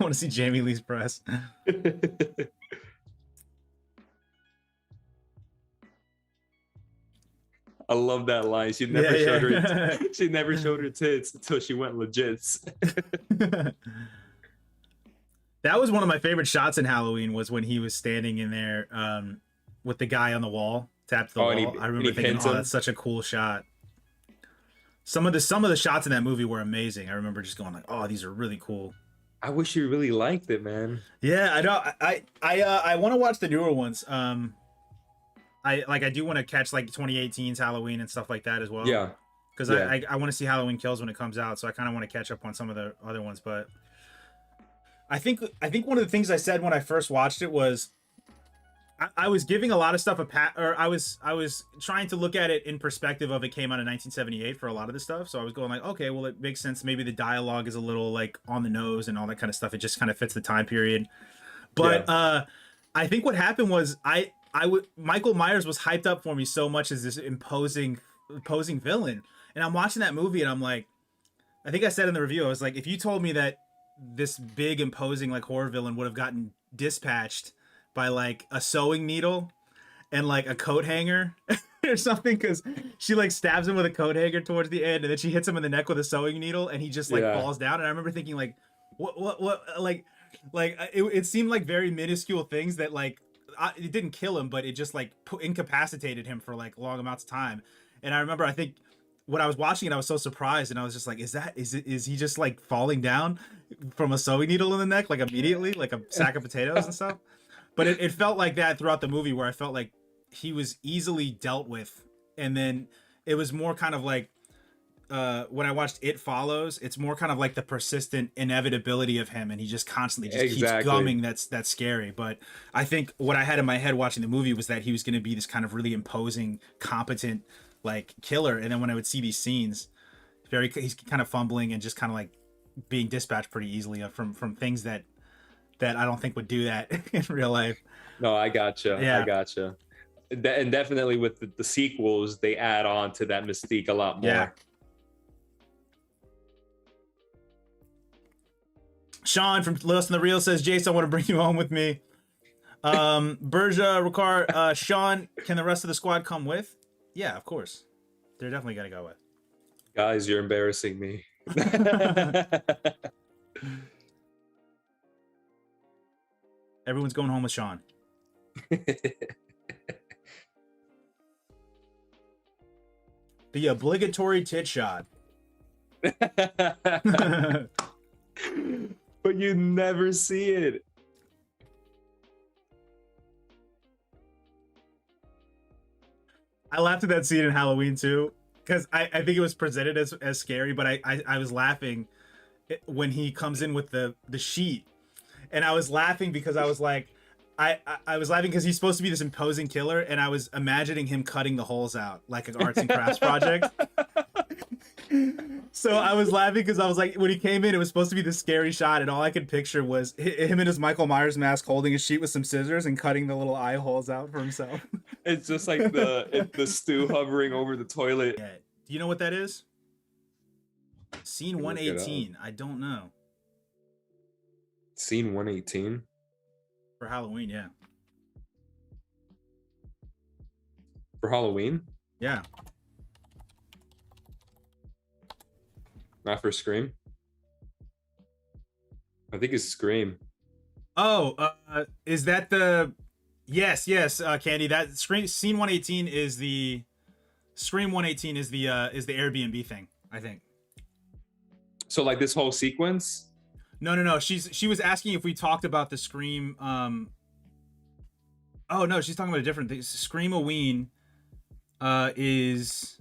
want to see Jamie Lee's press. I love that line. She never showed her. She never showed her tits until she went legits. That was one of my favorite shots in Halloween. Was when he was standing in there with the guy on the wall, tapped the wall. I remember thinking, "Oh, that's such a cool shot." Some of the shots in that movie were amazing. I remember just going like, "Oh, these are really cool." I wish you really liked it, man. Yeah, I know. I want to watch the newer ones. I do want to catch like 2018's Halloween and stuff like that as well. Yeah. Because I want to see Halloween Kills when it comes out, so I kind of want to catch up on some of the other ones. But I think one of the things I said when I first watched it was I was giving a lot of stuff I was trying to look at it in perspective of it came out in 1978 for a lot of the stuff. So I was going like, okay, well, it makes sense. Maybe the dialogue is a little like on the nose and all that kind of stuff. It just kind of fits the time period. But I think what happened was Michael Myers was hyped up for me so much as this imposing villain, and I'm watching that movie and I'm like, I think I said in the review, I was like, if you told me that this big imposing like horror villain would have gotten dispatched by like a sewing needle and like a coat hanger or something, because she like stabs him with a coat hanger towards the end and then she hits him in the neck with a sewing needle and he just like falls down, and I remember thinking like what like it seemed like very minuscule things that like it didn't kill him, but it just like incapacitated him for like long amounts of time. And I remember, I think when I was watching it, I was so surprised, and I was just like, is he just like falling down from a sewing needle in the neck like immediately, like a sack of potatoes and stuff? But it felt like that throughout the movie, where I felt like he was easily dealt with, and then it was more kind of like when I watched It Follows, it's more kind of like the persistent inevitability of him, and he just constantly just keeps gumming. That's scary. But I think what I had in my head watching the movie was that he was going to be this kind of really imposing, competent like killer, and then when I would see these scenes, he's kind of fumbling and just kind of like being dispatched pretty easily from things that I don't think would do that in real life. No, I gotcha. Yeah. I gotcha. And definitely with the sequels, they add on to that mystique a lot more. Yeah. Sean from Lost in the Reel says, Jason, I want to bring you home with me. Berja, Ricard, Sean, can the rest of the squad come with? Yeah, of course. They're definitely going to go with. Guys, you're embarrassing me. Everyone's going home with Sean. The obligatory tit shot. But you never see it. I laughed at that scene in Halloween too, because I think it was presented as scary, but I was laughing when he comes in with the sheet, and I was laughing because I was like, I was laughing because he's supposed to be this imposing killer, and I was imagining him cutting the holes out like an arts and crafts project. So I was laughing because I was like, when he came in, it was supposed to be this scary shot, and all I could picture was him in his Michael Myers mask holding a sheet with some scissors and cutting the little eye holes out for himself. It's just like the stew hovering over the toilet. Yeah. Do you know what that is? Scene 118. I don't know. Scene 118? For Halloween, yeah. For Halloween? Yeah. Not for Scream? I think it's Scream. Oh, is that the... Yes, Candy. That scene 118 is the Scream 118 is the Airbnb thing, I think. So like this whole sequence? No. She was asking if we talked about the Scream. Oh no, she's talking about a different thing. Scream-a-ween is.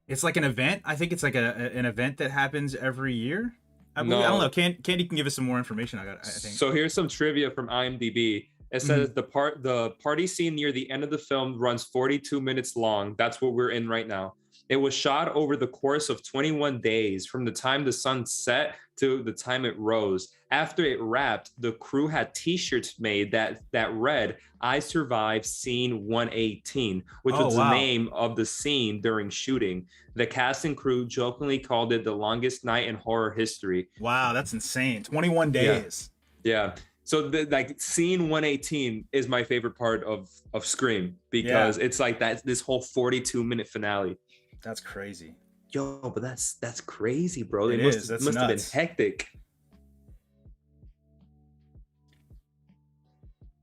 It's like an event. I think it's like an event that happens every year. I don't know. Candy can give us some more information. I think. So here's some trivia from IMDb. It says the party scene near the end of the film runs 42 minutes long. That's what we're in right now. It was shot over the course of 21 days from the time the sun set to the time it rose. After it wrapped, the crew had t-shirts made that read, "I survived scene 118," which was the name of the scene during shooting. The cast and crew jokingly called it the longest night in horror history. Wow, that's insane. 21 days. Yeah. So like scene 118 is my favorite part of Scream because it's like this whole 42-minute finale. That's crazy. Yo, but that's crazy, bro. It must have been hectic.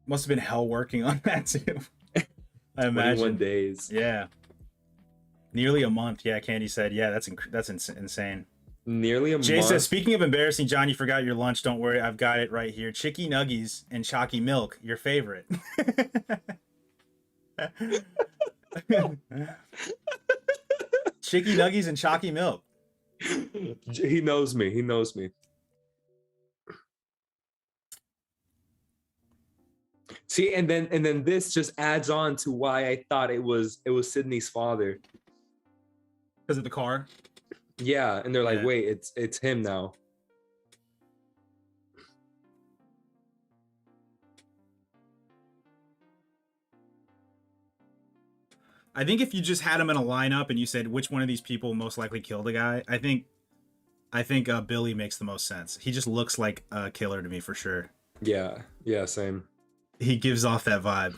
Must have been hell working on that too. I imagine. 21 days. Yeah. Nearly a month. Yeah, Candy said. Yeah, that's insane. Nearly a month. Jay says, speaking of embarrassing, John, you forgot your lunch. Don't worry, I've got it right here. Chicky Nuggies and Chalky Milk, your favorite. Chicky Nuggies and Chalky Milk. He knows me. He knows me. See, and then this just adds on to why I thought it was Sydney's father. Because of the car? Yeah, and they're like, wait, it's him now. I think if you just had him in a lineup and you said which one of these people most likely killed a guy, I think Billy makes the most sense. He just looks like a killer to me for sure. Yeah, same. He gives off that vibe.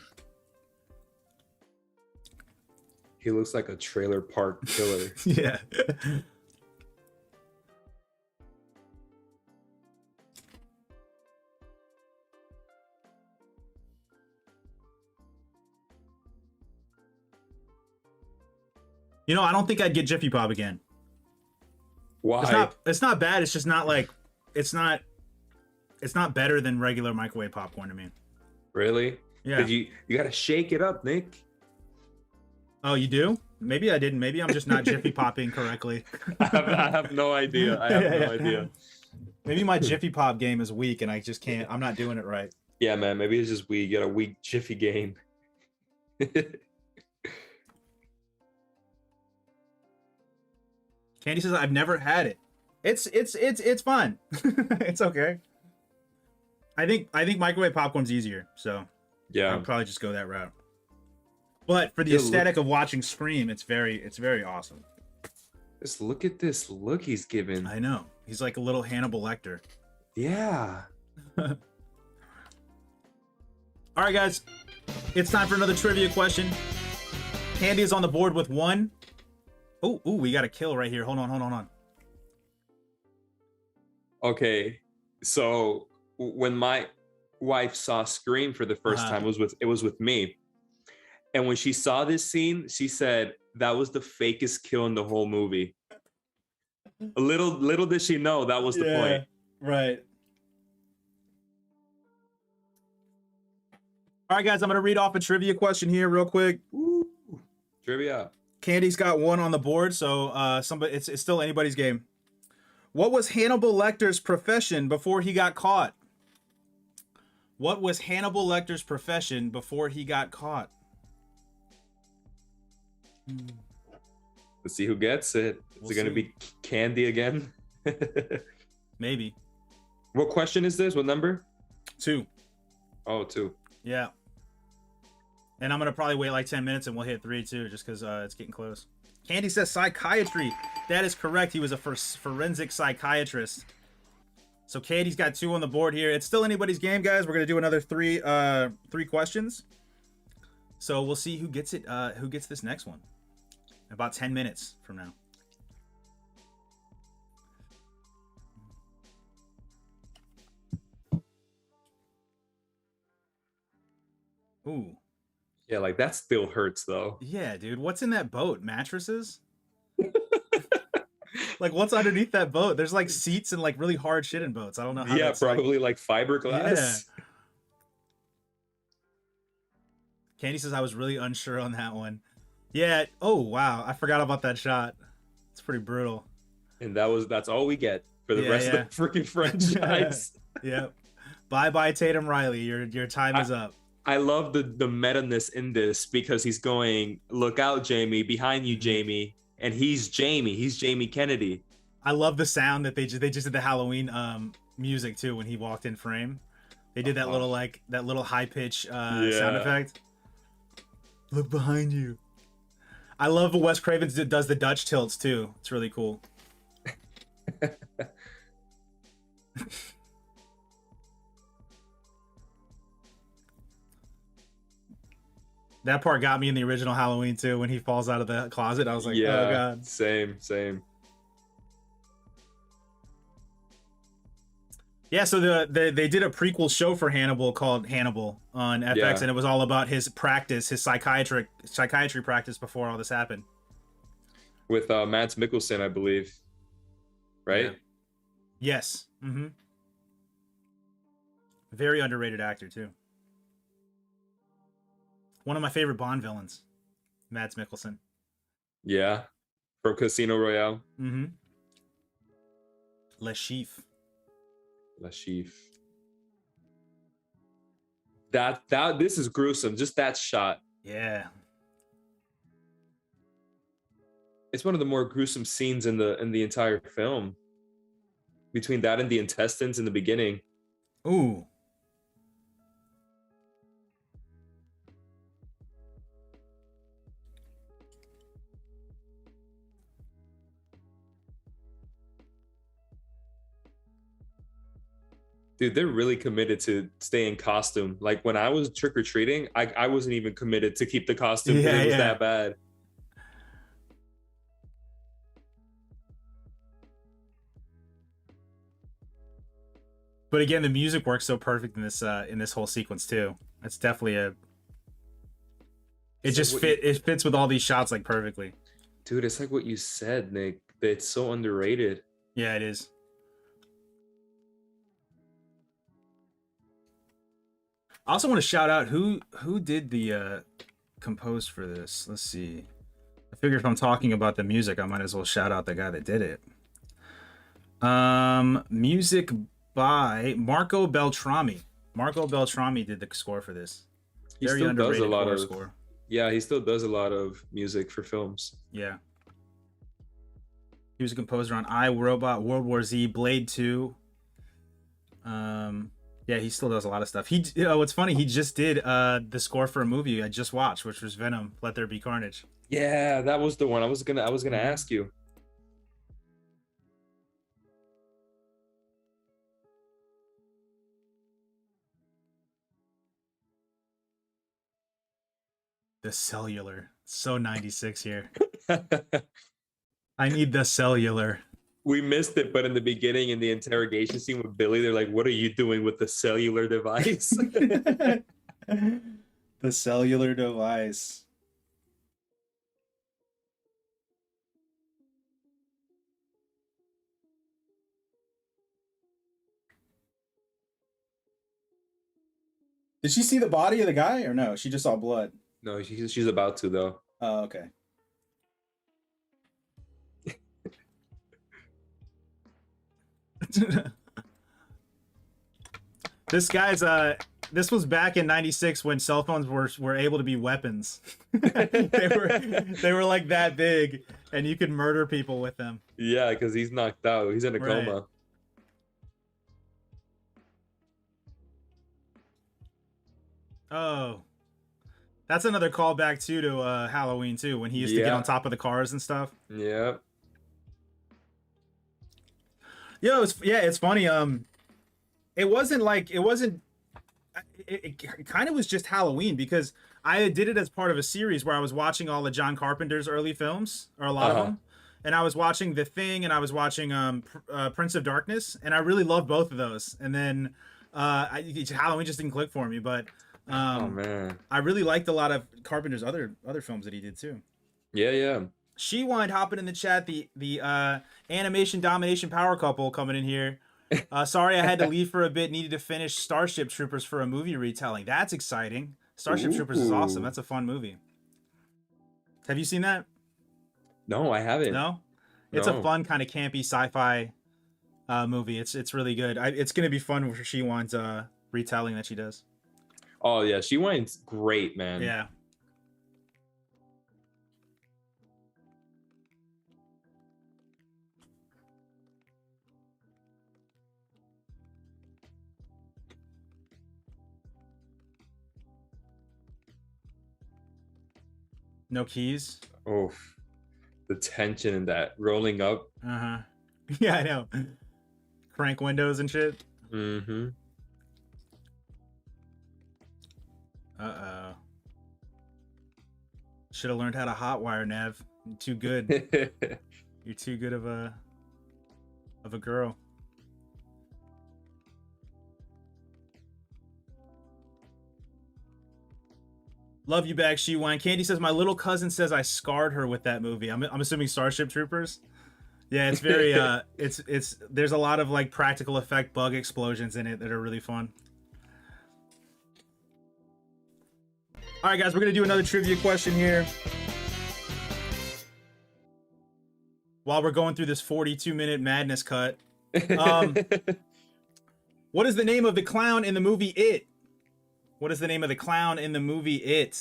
He looks like a trailer park killer. Yeah. You know, I don't think I'd get Jiffy Pop again. Why? It's not bad. It's just not like it's not better than regular microwave popcorn to me. Really? Yeah. You gotta shake it up, Nick. Oh, you do? Maybe I didn't. Maybe I'm just not Jiffy popping correctly. I have no idea. I have no idea. Maybe my Jiffy Pop game is weak and I just can't. I'm not doing it right. Yeah, man. Maybe it's just we get a weak Jiffy game. Candy says I've never had it. It's fun. It's okay. I think microwave popcorn's easier, so Yeah. I'll probably just go that route. But for the Yeah, aesthetic of watching Scream, it's very awesome. Just look at this look he's given. I know. He's like a little Hannibal Lecter. Yeah. All right, guys. It's time for another trivia question. Candy is on the board with 1. Ooh, we got a kill right here. Hold on. Okay. So when my wife saw Scream for the first time, it was with me. And when she saw this scene, she said that was the fakest kill in the whole movie. Little did she know that was the point. Right. All right, guys, I'm going to read off a trivia question here real quick. Ooh, trivia. Candy's got 1 on the board, so it's still anybody's game. What was Hannibal Lecter's profession before he got caught? What was Hannibal Lecter's profession before he got caught? Let's see who gets it. Is it going to be Candy again? Maybe. What question is this? What number? 2. Oh, 2. Yeah. And I'm going to probably wait like 10 minutes and we'll hit 3 too, just because it's getting close. Candy says psychiatry. That is correct. He was a forensic psychiatrist. So Candy's got 2 on the board here. It's still anybody's game, guys. We're going to do another 3 questions. So we'll see who gets it. Who gets this next one? About 10 minutes from now. Ooh. Yeah, like that still hurts though. Yeah, dude. What's in that boat? Mattresses? Like, what's underneath that boat? There's like seats and like really hard shit in boats. I don't know how. Yeah, that's probably like fiberglass. Yeah. Candy says I was really unsure on that one. Yeah. Oh wow, I forgot about that shot. It's pretty brutal. And that's all we get for the rest of the freaking franchise. Yep. Bye Tatum Riley. Your time is up. I love the meta-ness in this because he's going, look out, Jamie, behind you, Jamie. And he's Jamie. He's Jamie Kennedy. I love the sound that they just did the Halloween music too when he walked in frame. They did that little high pitch sound effect. Look behind you. I love what Wes Craven does the Dutch tilts too. It's really cool. That part got me in the original Halloween too. When he falls out of the closet, I was like, yeah, oh god. Same. Yeah, so they did a prequel show for Hannibal called Hannibal on FX, and it was all about his practice, his psychiatry practice before all this happened. With Mads Mikkelsen, I believe. Right? Yeah. Yes. Mm-hmm. Very underrated actor too. One of my favorite Bond villains, Mads Mikkelsen. Yeah, from Casino Royale. Mm-hmm. Le Chiffre. This is gruesome. Just that shot. Yeah. It's one of the more gruesome scenes in the entire film. Between that and the intestines in the beginning. Ooh. Dude, they're really committed to stay in costume. Like when I was trick-or-treating, I wasn't even committed to keep the costume because it was that bad. But again, the music works so perfect in this whole sequence too. It's definitely it fits with all these shots like perfectly. Dude, it's like what you said, Nick. It's so underrated. Yeah, it is. I also want to shout out who did the compose for this. Let's see. I figure if I'm talking about the music, I might as well shout out the guy that did it. Music by Marco Beltrami. Marco Beltrami did the score for this. He Very still does a underrated lot horror of score. yeah, he still does a lot of music for films. Yeah. He was a composer on I, Robot, World War Z, Blade 2. Yeah, he still does a lot of stuff. What's funny, he just did the score for a movie I just watched, which was Venom, Let There Be Carnage. Yeah, that was the one I was gonna ask you. The cellular. So 96 here. I need the cellular. We missed it, but in the beginning, in the interrogation scene with Billy, they're like, "What are you doing with the cellular device?" The cellular device. Did she see the body of the guy or no? She just saw blood. No, she's about to though. Oh, okay. This was back in 96 when cell phones were able to be weapons. they were like that big and you could murder people with them. Yeah, because he's knocked out. He's in a Right. coma. Oh. That's another callback too to Halloween too, when he used to get Yeah. on top of the cars and stuff. Yeah. Yo, it's funny. It kind of was just Halloween because I did it as part of a series where I was watching all of John Carpenter's early films, or a lot of them, and I was watching The Thing and I was watching Prince of Darkness, and I really loved both of those. And then Halloween just didn't click for me, but Oh man. I really liked a lot of Carpenter's other films that he did too. Yeah, yeah. She wanted hopping in the chat. The animation domination power couple coming in here. Sorry, I had to leave for a bit. Needed to finish Starship Troopers for a movie retelling. That's exciting. Starship Troopers is awesome. That's a fun movie. Have you seen that? No, I haven't. No. It's a fun kind of campy sci-fi movie. It's really good. It's gonna be fun for She Wants retelling that she does. Oh yeah, She Wine's great, man. Yeah. No keys. Oh, the tension in that rolling up. Uh-huh. Yeah, I know. Crank windows and shit. Mm-hmm. Uh-oh. Should have learned how to hotwire, Nev. You're too good. You're too good of a girl. Love you back, She Wine. Candy says my little cousin says I scarred her with that movie. I'm assuming Starship Troopers. Yeah, it's very it's there's a lot of like practical effect bug explosions in it that are really fun. All right, guys, we're gonna do another trivia question here. While we're going through this 42-minute madness cut, what is the name of the clown in the movie It? What is the name of the clown in the movie It?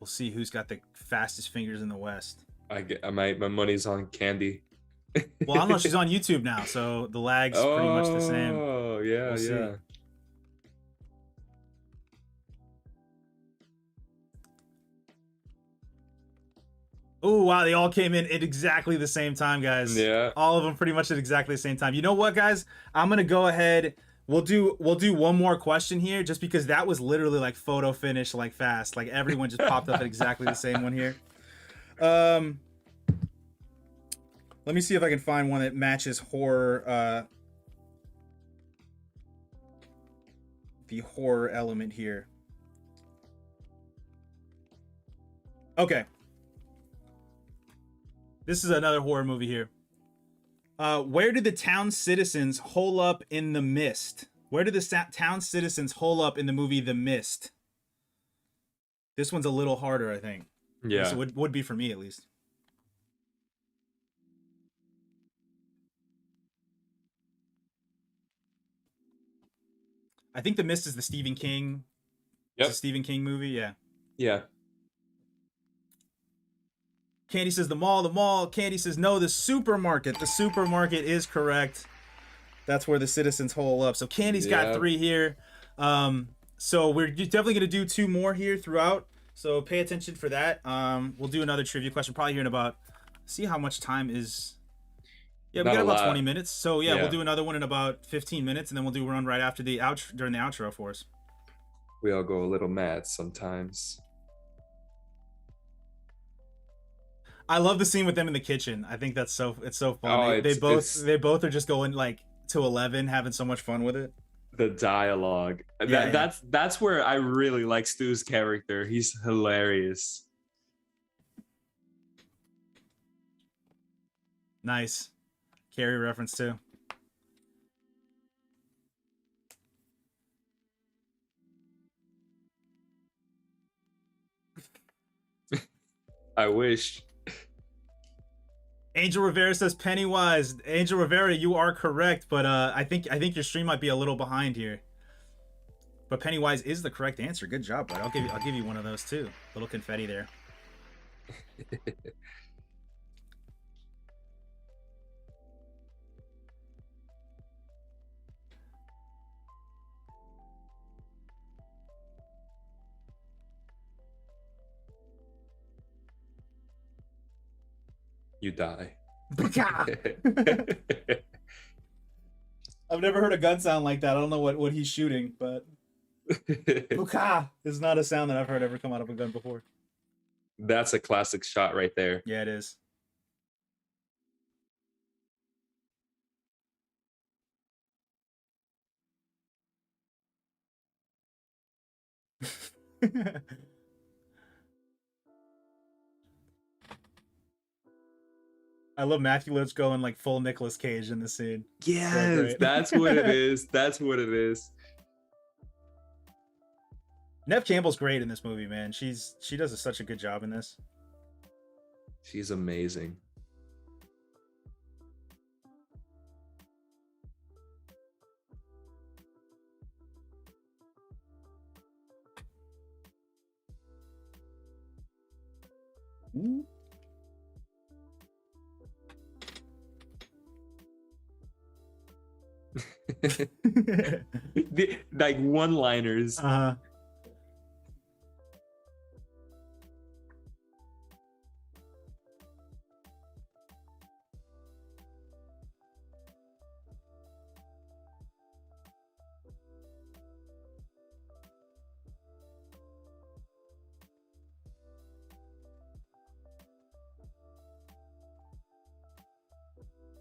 We'll see who's got the fastest fingers in the West. My money's on Candy. Well, I don't know. She's on YouTube now, so the lag's pretty much the same. Oh yeah, We'll see. yeah. Oh wow, they all came in at exactly the same time, guys. Yeah. All of them pretty much at exactly the same time. You know what, guys? I'm gonna go ahead. We'll do one more question here, just because that was literally like photo finish, like fast. Like everyone just popped up at exactly the same one here. Let me see if I can find one that matches horror. The horror element here. Okay. This is another horror movie here. Where did the town citizens hole up in the mist? Where did the town citizens hole up in the movie The Mist? This one's a little harder, I think. Yeah. This would be for me at least. I think The Mist is the Stephen King. Yep. It's a Stephen King movie. Yeah. Yeah. Candy says the mall, the mall. Candy says no, the supermarket. The supermarket is correct. That's where the citizens hole up. So Candy's got 3 here. So we're definitely going to do 2 more here throughout. So pay attention for that. We'll do another trivia question probably here in about, see how much time is. Yeah, we got about 20 minutes. So yeah, we'll do another one in about 15 minutes, and then we'll do one right after the outro, during the outro for us. We all go a little mad sometimes. I love the scene with them in the kitchen. I think it's so fun. They both are just going like to 11, having so much fun with it. The dialogue. That's where I really like Stu's character. He's hilarious. Nice. Carrie reference too. I wish. Angel Rivera says Pennywise. Angel Rivera, you are correct, but I think your stream might be a little behind here. But Pennywise is the correct answer. Good job, bud. I'll give you one of those too. Little confetti there. You die. I've never heard a gun sound like that. I don't know what he's shooting, but Buka is not a sound that I've heard ever come out of a gun before. That's a classic shot right there. Yeah, it is. I love Matthew Lillard going like full Nicolas Cage in the scene. Yes, that's what it is. That's what it is. Neve Campbell's great in this movie, man. She does such a good job in this. She's amazing. Ooh. Like one-liners.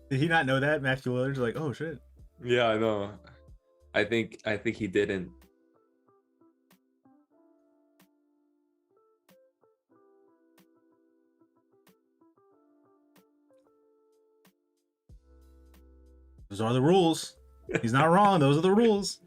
Did he not know that? Matthew Lillard's like, oh shit. Yeah, I know. I think he didn't. Those are the rules. He's not wrong. Those are the rules.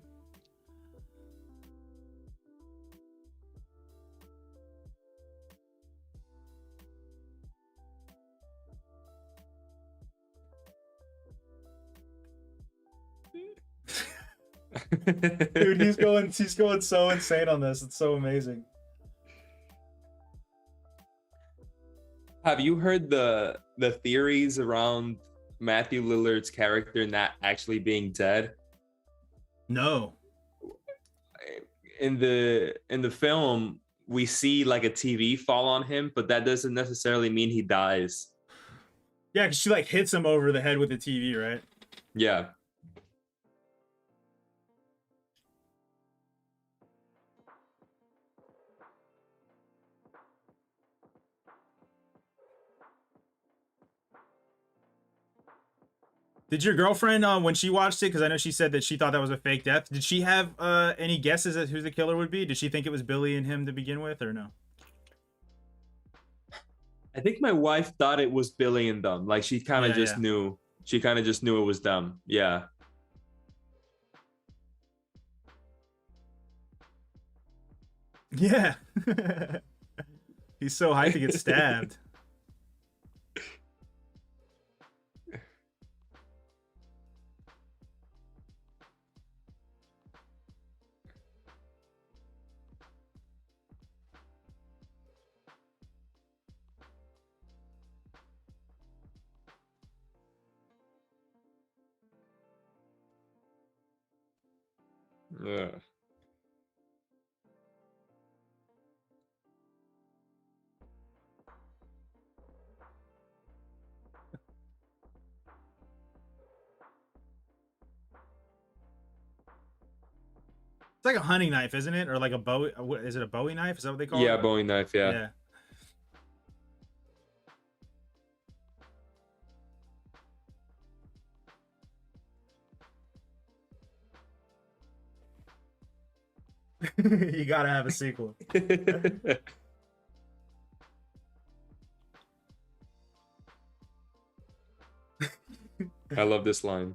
Dude, he's going so insane on this. It's so amazing. Have you heard the theories around Matthew Lillard's character not actually being dead? No. In the film, we see like a TV fall on him, but that doesn't necessarily mean he dies. Yeah, because she like hits him over the head with the TV, right? Yeah. Did your girlfriend, when she watched it, because I know she said that she thought that was a fake death, did she have any guesses at who the killer would be? Did she think it was Billy and him to begin with, or no? I think my wife thought it was Billy and them. Like she kind of just knew. She kind of just knew it was them. Yeah. Yeah. He's so hyped to get stabbed. Yeah. It's like a hunting knife, isn't it? Or like a Bowie? Is it a Bowie knife? Is that what they call Yeah, it? Bowie knife. Yeah. Yeah. You gotta have a sequel. I love this line.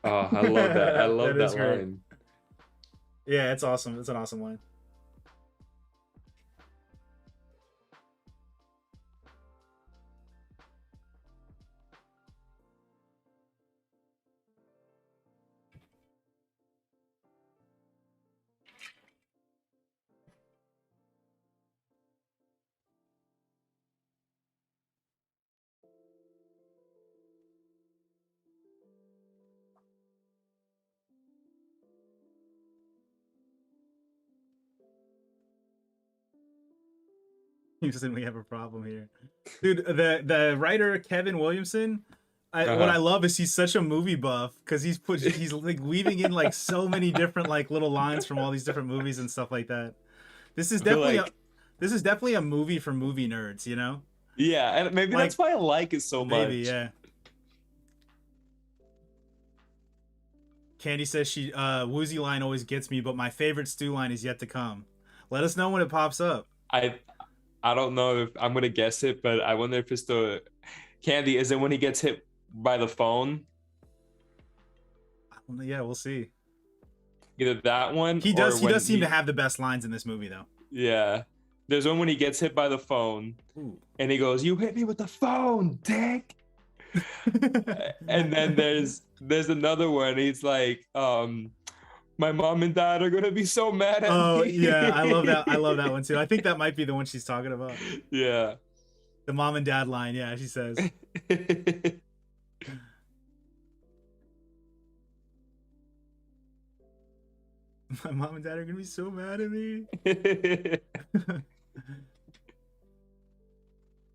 Oh, I love that. I love That is that great. line. Yeah, it's awesome. It's an awesome line. We have a problem here, dude. The writer Kevin Williamson. What I love is he's such a movie buff because he's like weaving in like so many different like little lines from all these different movies and stuff like that. This is definitely a movie for movie nerds, you know? Yeah, and maybe Like, that's why I like it so much. Maybe, yeah. Candy says she woozy line always gets me, but my favorite stew line is yet to come. Let us know when it pops up. I don't know if I'm gonna guess it, but I wonder if it's the Candy. Is it when he gets hit by the phone? Yeah, we'll see. Either that one. He does seem to have the best lines in this movie, though. Yeah, there's one when he gets hit by the phone. Ooh. And he goes, "You hit me with the phone, dick." And then there's another one. He's like, "My mom and dad are gonna be so mad at me." Oh yeah, I love that. I love that one too. I think that might be the one she's talking about. Yeah. The mom and dad line. Yeah, she says. My mom and dad are gonna be so mad at me.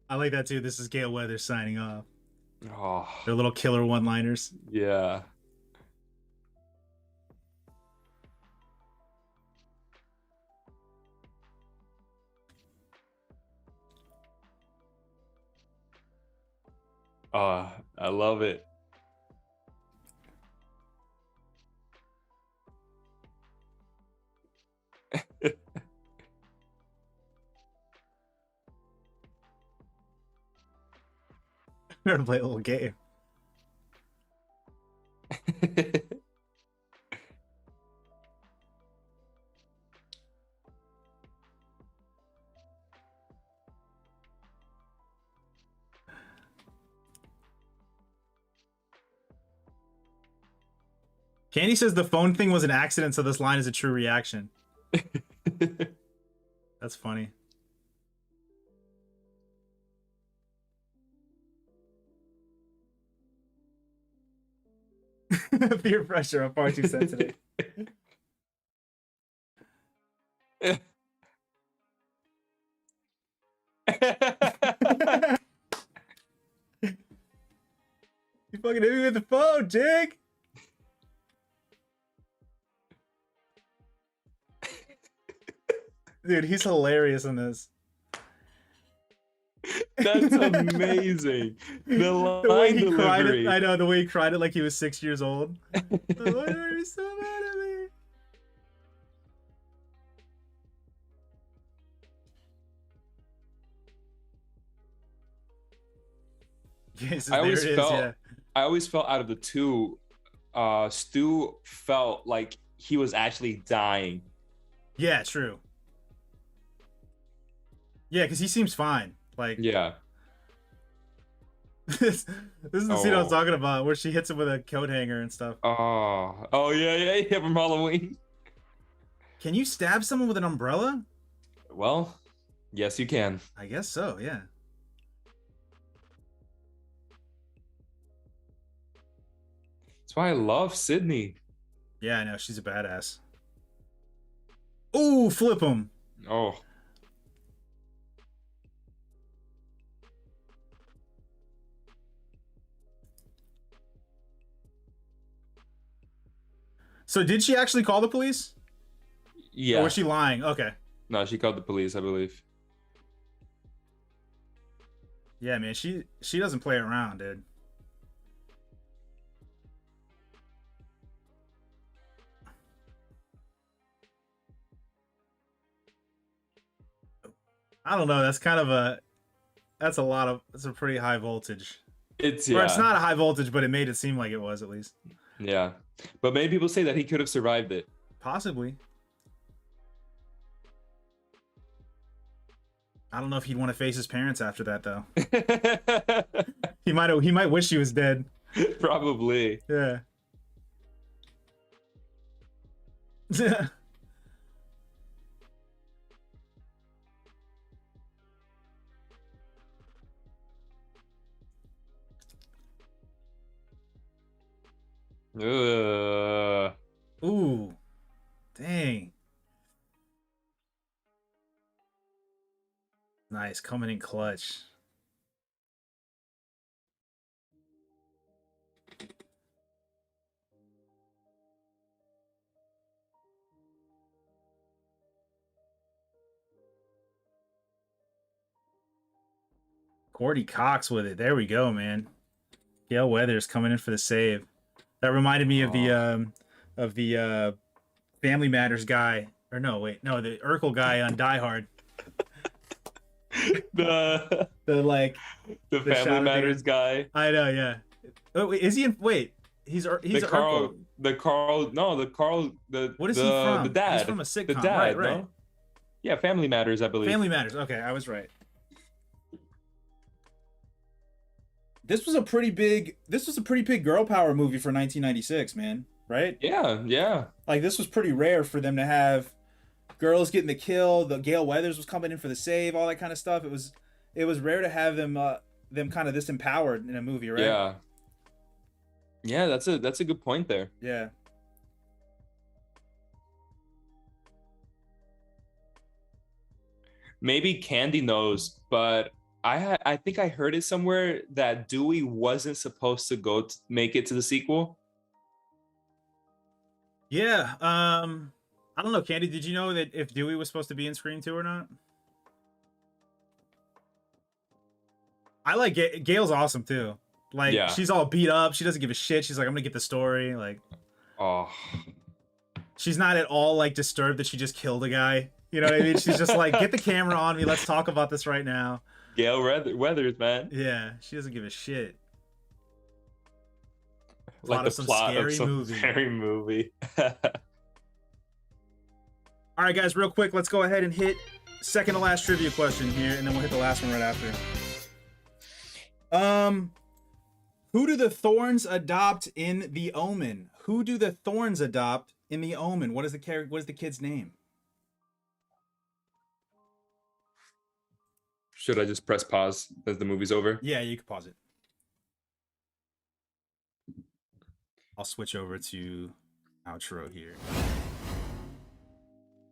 I like that too. This is Gale Weathers signing off. Oh, Their little killer one-liners. yeah. Oh, I love it. We're gonna play a little game. Candy says the phone thing was an accident, so this line is a true reaction. That's funny. Peer pressure. I'm far too sensitive. You fucking hit me with the phone, Jig. Dude, he's hilarious in this. That's amazing. The way he line cried delivery. it, I know, the way he cried it like he was 6 years old. Why are you so mad at me? Yes, I always there it is, felt yeah. I always felt out of the two, Stu felt like he was actually dying. Yeah, true. Yeah, because he seems fine. Like, Yeah. this is the scene I was Oh. talking about, where she hits him with a coat hanger and stuff. Oh yeah, from Halloween. Can you stab someone with an umbrella? Well, yes, you can. I guess so, yeah. That's why I love Sydney. Yeah, I know. She's a badass. Ooh, flip him. Oh, So did she actually call the police? yeah. Or was she lying? Okay. No, she called the police, I believe. Yeah, man. She doesn't play around, dude. I don't know. That's kind of a... That's a pretty high voltage. It's Or it's yeah, not a high voltage, but it made it seem like it was, at least. yeah. But many people say that he could have survived it. Possibly. I don't know if he'd want to face his parents after that, though. He might wish he was dead. Probably. Yeah. Ugh. Ooh. Dang. Nice. Coming in clutch. Cordy Cox with it. There we go, man. Gail Weathers coming in for the save. That reminded me of the Family Matters guy. Or no, wait, no, the Urkel guy on Die Hard. the The like the the Family shot Matters at guy. I know, yeah. Oh, wait, is he in? Wait, he's The Urkel. What is he from? The dad. He's from a sitcom. The dad, right. no? Yeah, Family Matters, I believe. Family Matters. Okay, I was right. This was a pretty big girl power movie for 1996, man. Right? Yeah, yeah. Like, this was pretty rare for them to have girls getting the kill. The Gail Weathers was coming in for the save, all that kind of stuff. It was rare to have them kind of this empowered in a movie, right? Yeah. Yeah, that's a good point there. Yeah. Maybe Candy knows, but I think I heard it somewhere that Dewey wasn't supposed to make it to the sequel. Yeah. I don't know, Candy. Did you know that if Dewey was supposed to be in Scream 2 or not? I like Gail's awesome too. Like, Yeah. she's all beat up. She doesn't give a shit. She's like, I'm gonna get the story. Like, Oh, she's not at all like disturbed that she just killed a guy. You know what I mean? She's just like, get the camera on me. Let's talk about this right now. Gail Weathers, man. Yeah, she doesn't give a shit. Like the plot of some scary movie. All right, guys, real quick, let's go ahead and hit second to last trivia question here, and then we'll hit the last one right after. Who do the Thorns adopt in The Omen? Who do the Thorns adopt in The Omen? What is the kid's name? Should I just press pause as the movie's over? Yeah, you can pause it. I'll switch over to outro here.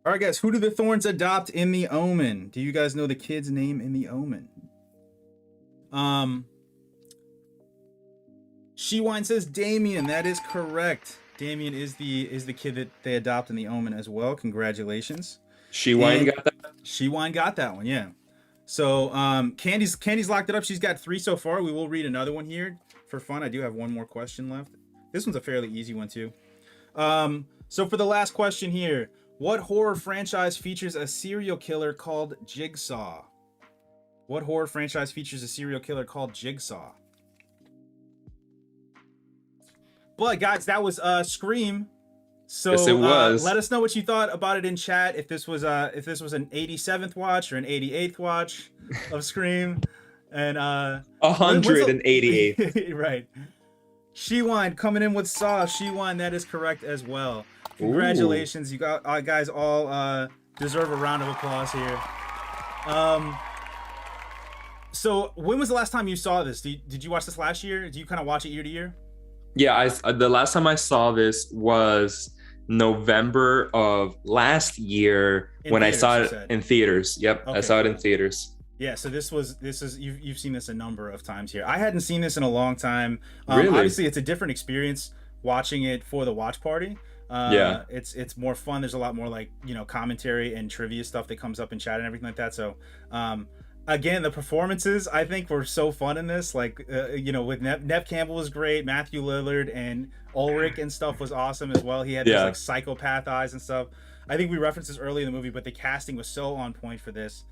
All right, guys, who do the Thorns adopt in The Omen? Do you guys know the kid's name in The Omen? Shewine says Damien. That is correct. Damien is the kid that they adopt in The Omen as well. Congratulations. Shewine got that? Shewine got that one, yeah. So Candy's locked it up. She's got 3 so far. We will read another one here for fun. I do have one more question left. This one's a fairly easy one too. So for the last question here, what horror franchise features a serial killer called Jigsaw? What horror franchise features a serial killer called Jigsaw? But guys, that was Scream. So Yes, it was. let us know what you thought about it in chat. If this was an 87th watch or an 88th watch of Scream, and 188. right. She won coming in with sauce. She won. That is correct as well. Congratulations, you got guys all deserve a round of applause here. So when was the last time you saw this? Did you watch this last year? Do you kind of watch it year to year? Yeah, the last time I saw this was November of last year when I saw it in theaters. Yep, okay, I saw it in theaters. Yeah, so this is you've seen this a number of times here. I hadn't seen this in a long time. Really? Obviously, it's a different experience watching it for the watch party. Yeah, it's more fun. There's a lot more like commentary and trivia stuff that comes up in chat and everything like that. So again, the performances I think were so fun in this. Like with Nev Campbell was great. Matthew Lillard and Ulrich and stuff was awesome as well. He had these like psychopath eyes and stuff. I think we referenced this early in the movie, but the casting was so on point for this.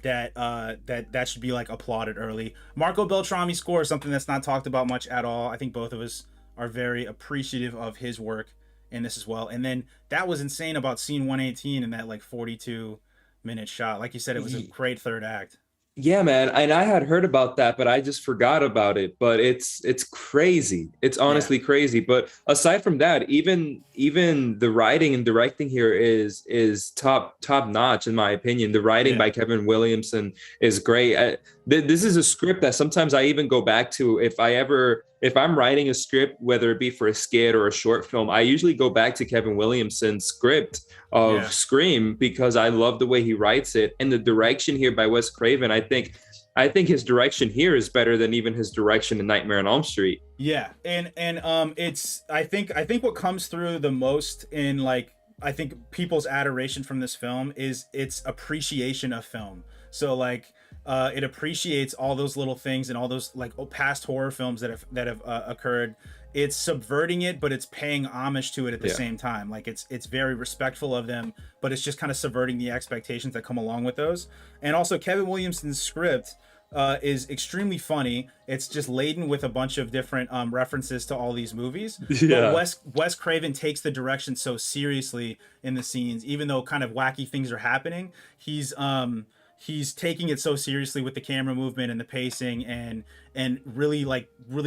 That should be like applauded early. Marco Beltrami's score is something that's not talked about much at all. I think both of us are very appreciative of his work in this as well. And then that was insane about scene 118 in that like 42-minute shot. Like you said, it was a great third act. Yeah, man. And I had heard about that, but I just forgot about it. But it's crazy. It's honestly crazy. But aside from that, even the writing and directing here is top notch in my opinion. The writing by Kevin Williamson is great. This is a script that sometimes I even go back to if I'm writing a script, whether it be for a skit or a short film. I usually go back to Kevin Williamson's script of Scream because I love the way he writes it, and the direction here by Wes Craven. I think his direction here is better than even his direction in Nightmare on Elm Street. Yeah, and it's I think what comes through the most in like I think people's adoration from this film is its appreciation of film. So like it appreciates all those little things and all those like past horror films that have occurred. It's subverting it, but it's paying homage to it at the same time. Like it's very respectful of them, but it's just kind of subverting the expectations that come along with those. And also Kevin Williamson's script is extremely funny. It's just laden with a bunch of different references to all these movies. But Wes Craven takes the direction so seriously in the scenes, even though kind of wacky things are happening. He's taking it so seriously with the camera movement and the pacing and really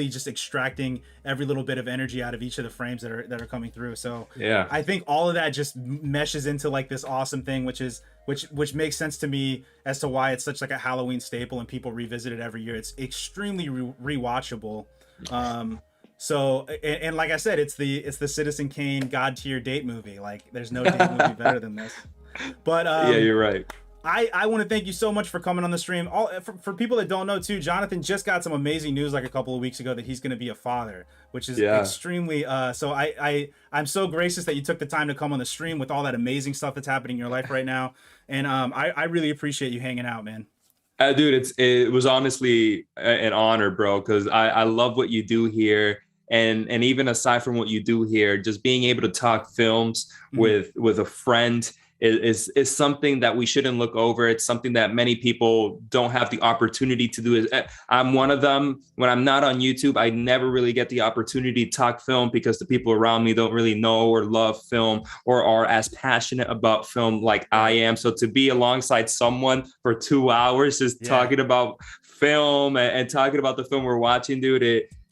just extracting every little bit of energy out of each of the frames that are coming through. So I think all of that just meshes into like this awesome thing, which makes sense to me as to why it's such like a Halloween staple and people revisit it every year. It's extremely rewatchable. So and like I said, it's the Citizen Kane God tier date movie. Like there's no date movie better than this. But you're right. I want to thank you so much for coming on the stream. For people that don't know too, Jonathan just got some amazing news like a couple of weeks ago that he's going to be a father, which is extremely so I'm so gracious that you took the time to come on the stream with all that amazing stuff that's happening in your life right now. And I really appreciate you hanging out, man. Dude, it was honestly an honor, bro, because I love what you do here. And even aside from what you do here, just being able to talk films with a friend is something that we shouldn't look over. It's something that many people don't have the opportunity to do. I'm one of them. When I'm not on YouTube, I never really get the opportunity to talk film because the people around me don't really know or love film or are as passionate about film like I am. So to be alongside someone for 2 hours just talking about film and talking about the film we're watching, dude,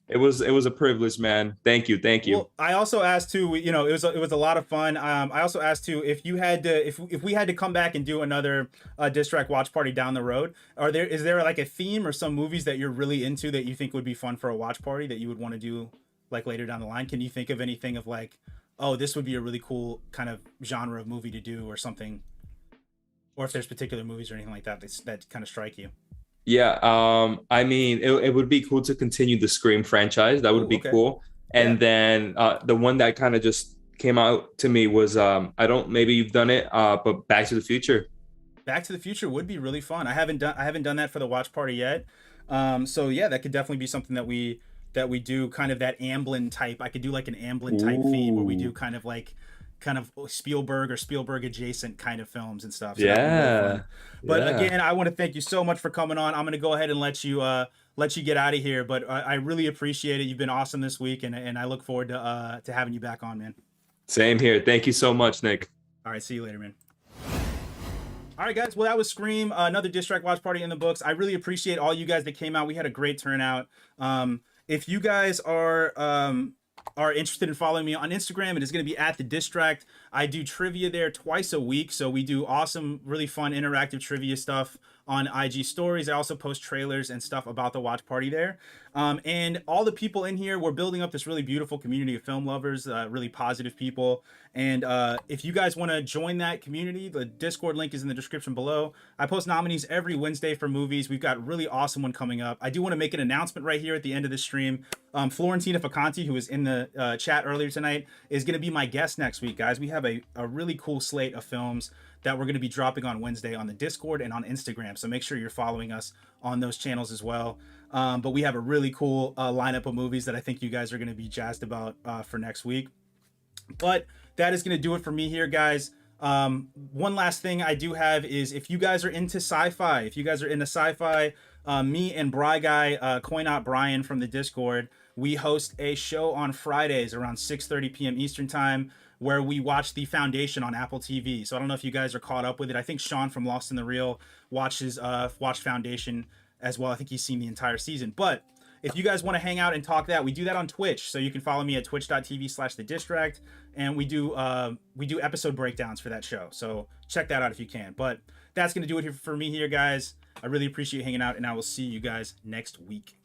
it was a privilege, man. Thank you. Well, I also asked too. It was a lot of fun. I also asked too if you had to, if we had to come back and do another DisTract watch party down the road. Is there like a theme or some movies that you're really into that you think would be fun for a watch party that you would want to do like later down the line? Can you think of anything of like, oh, this would be a really cool kind of genre of movie to do or something? Or if there's particular movies or anything like that that kind of strike you? Yeah, I mean, it would be cool to continue the Scream franchise. That would be cool. And then the one that kind of just came out to me was maybe you've done it, but Back to the Future. Back to the Future would be really fun. I haven't done that for the watch party yet. So yeah, that could definitely be something that we do, kind of that Amblin type. I could do like an Amblin type theme where we do kind of Spielberg or Spielberg adjacent kind of films and stuff. So but again, I want to thank you so much for coming on. I'm going to go ahead and let let you get out of here, but I really appreciate it. You've been awesome this week, and I look forward to having you back on, man. Same here. Thank you so much, Nick. All right, see you later, man. All right, guys. Well, that was Scream, another DisTract watch party in the books. I really appreciate all you guys that came out. We had a great turnout. If you guys are interested in following me on Instagram, it is going to be at TheDisTract. I do trivia there twice a week, so we do awesome, really fun, interactive trivia stuff on IG stories. I also post trailers and stuff about the watch party there. And all the people in here, we're building up this really beautiful community of film lovers, really positive people. And if you guys want to join that community, the Discord link is in the description below. I post nominees every Wednesday for movies. We've got a really awesome one coming up. I do want to make an announcement right here at the end of the stream. Florentina Facanti, who was in the chat earlier tonight, is going to be my guest next week, guys. We have a really cool slate of films that we're going to be dropping on Wednesday on the Discord and on Instagram. So make sure you're following us on those channels as well. But we have a really cool lineup of movies that I think you guys are going to be jazzed about for next week. But that is going to do it for me here, guys. One last thing I do have is if you guys are into sci-fi, me and Bry Guy, Coinot Brian from the Discord, we host a show on Fridays around 6:30 p.m. Eastern time where we watch The Foundation on Apple TV. So I don't know if you guys are caught up with it. I think Sean from Lost in the Reel watched Foundation as well. I think he's seen the entire season. But if you guys want to hang out and talk that, we do that on Twitch. So you can follow me at twitch.tv/TheDisTract. And we do episode breakdowns for that show. So check that out if you can. But that's going to do it here for me here, guys. I really appreciate hanging out, and I will see you guys next week.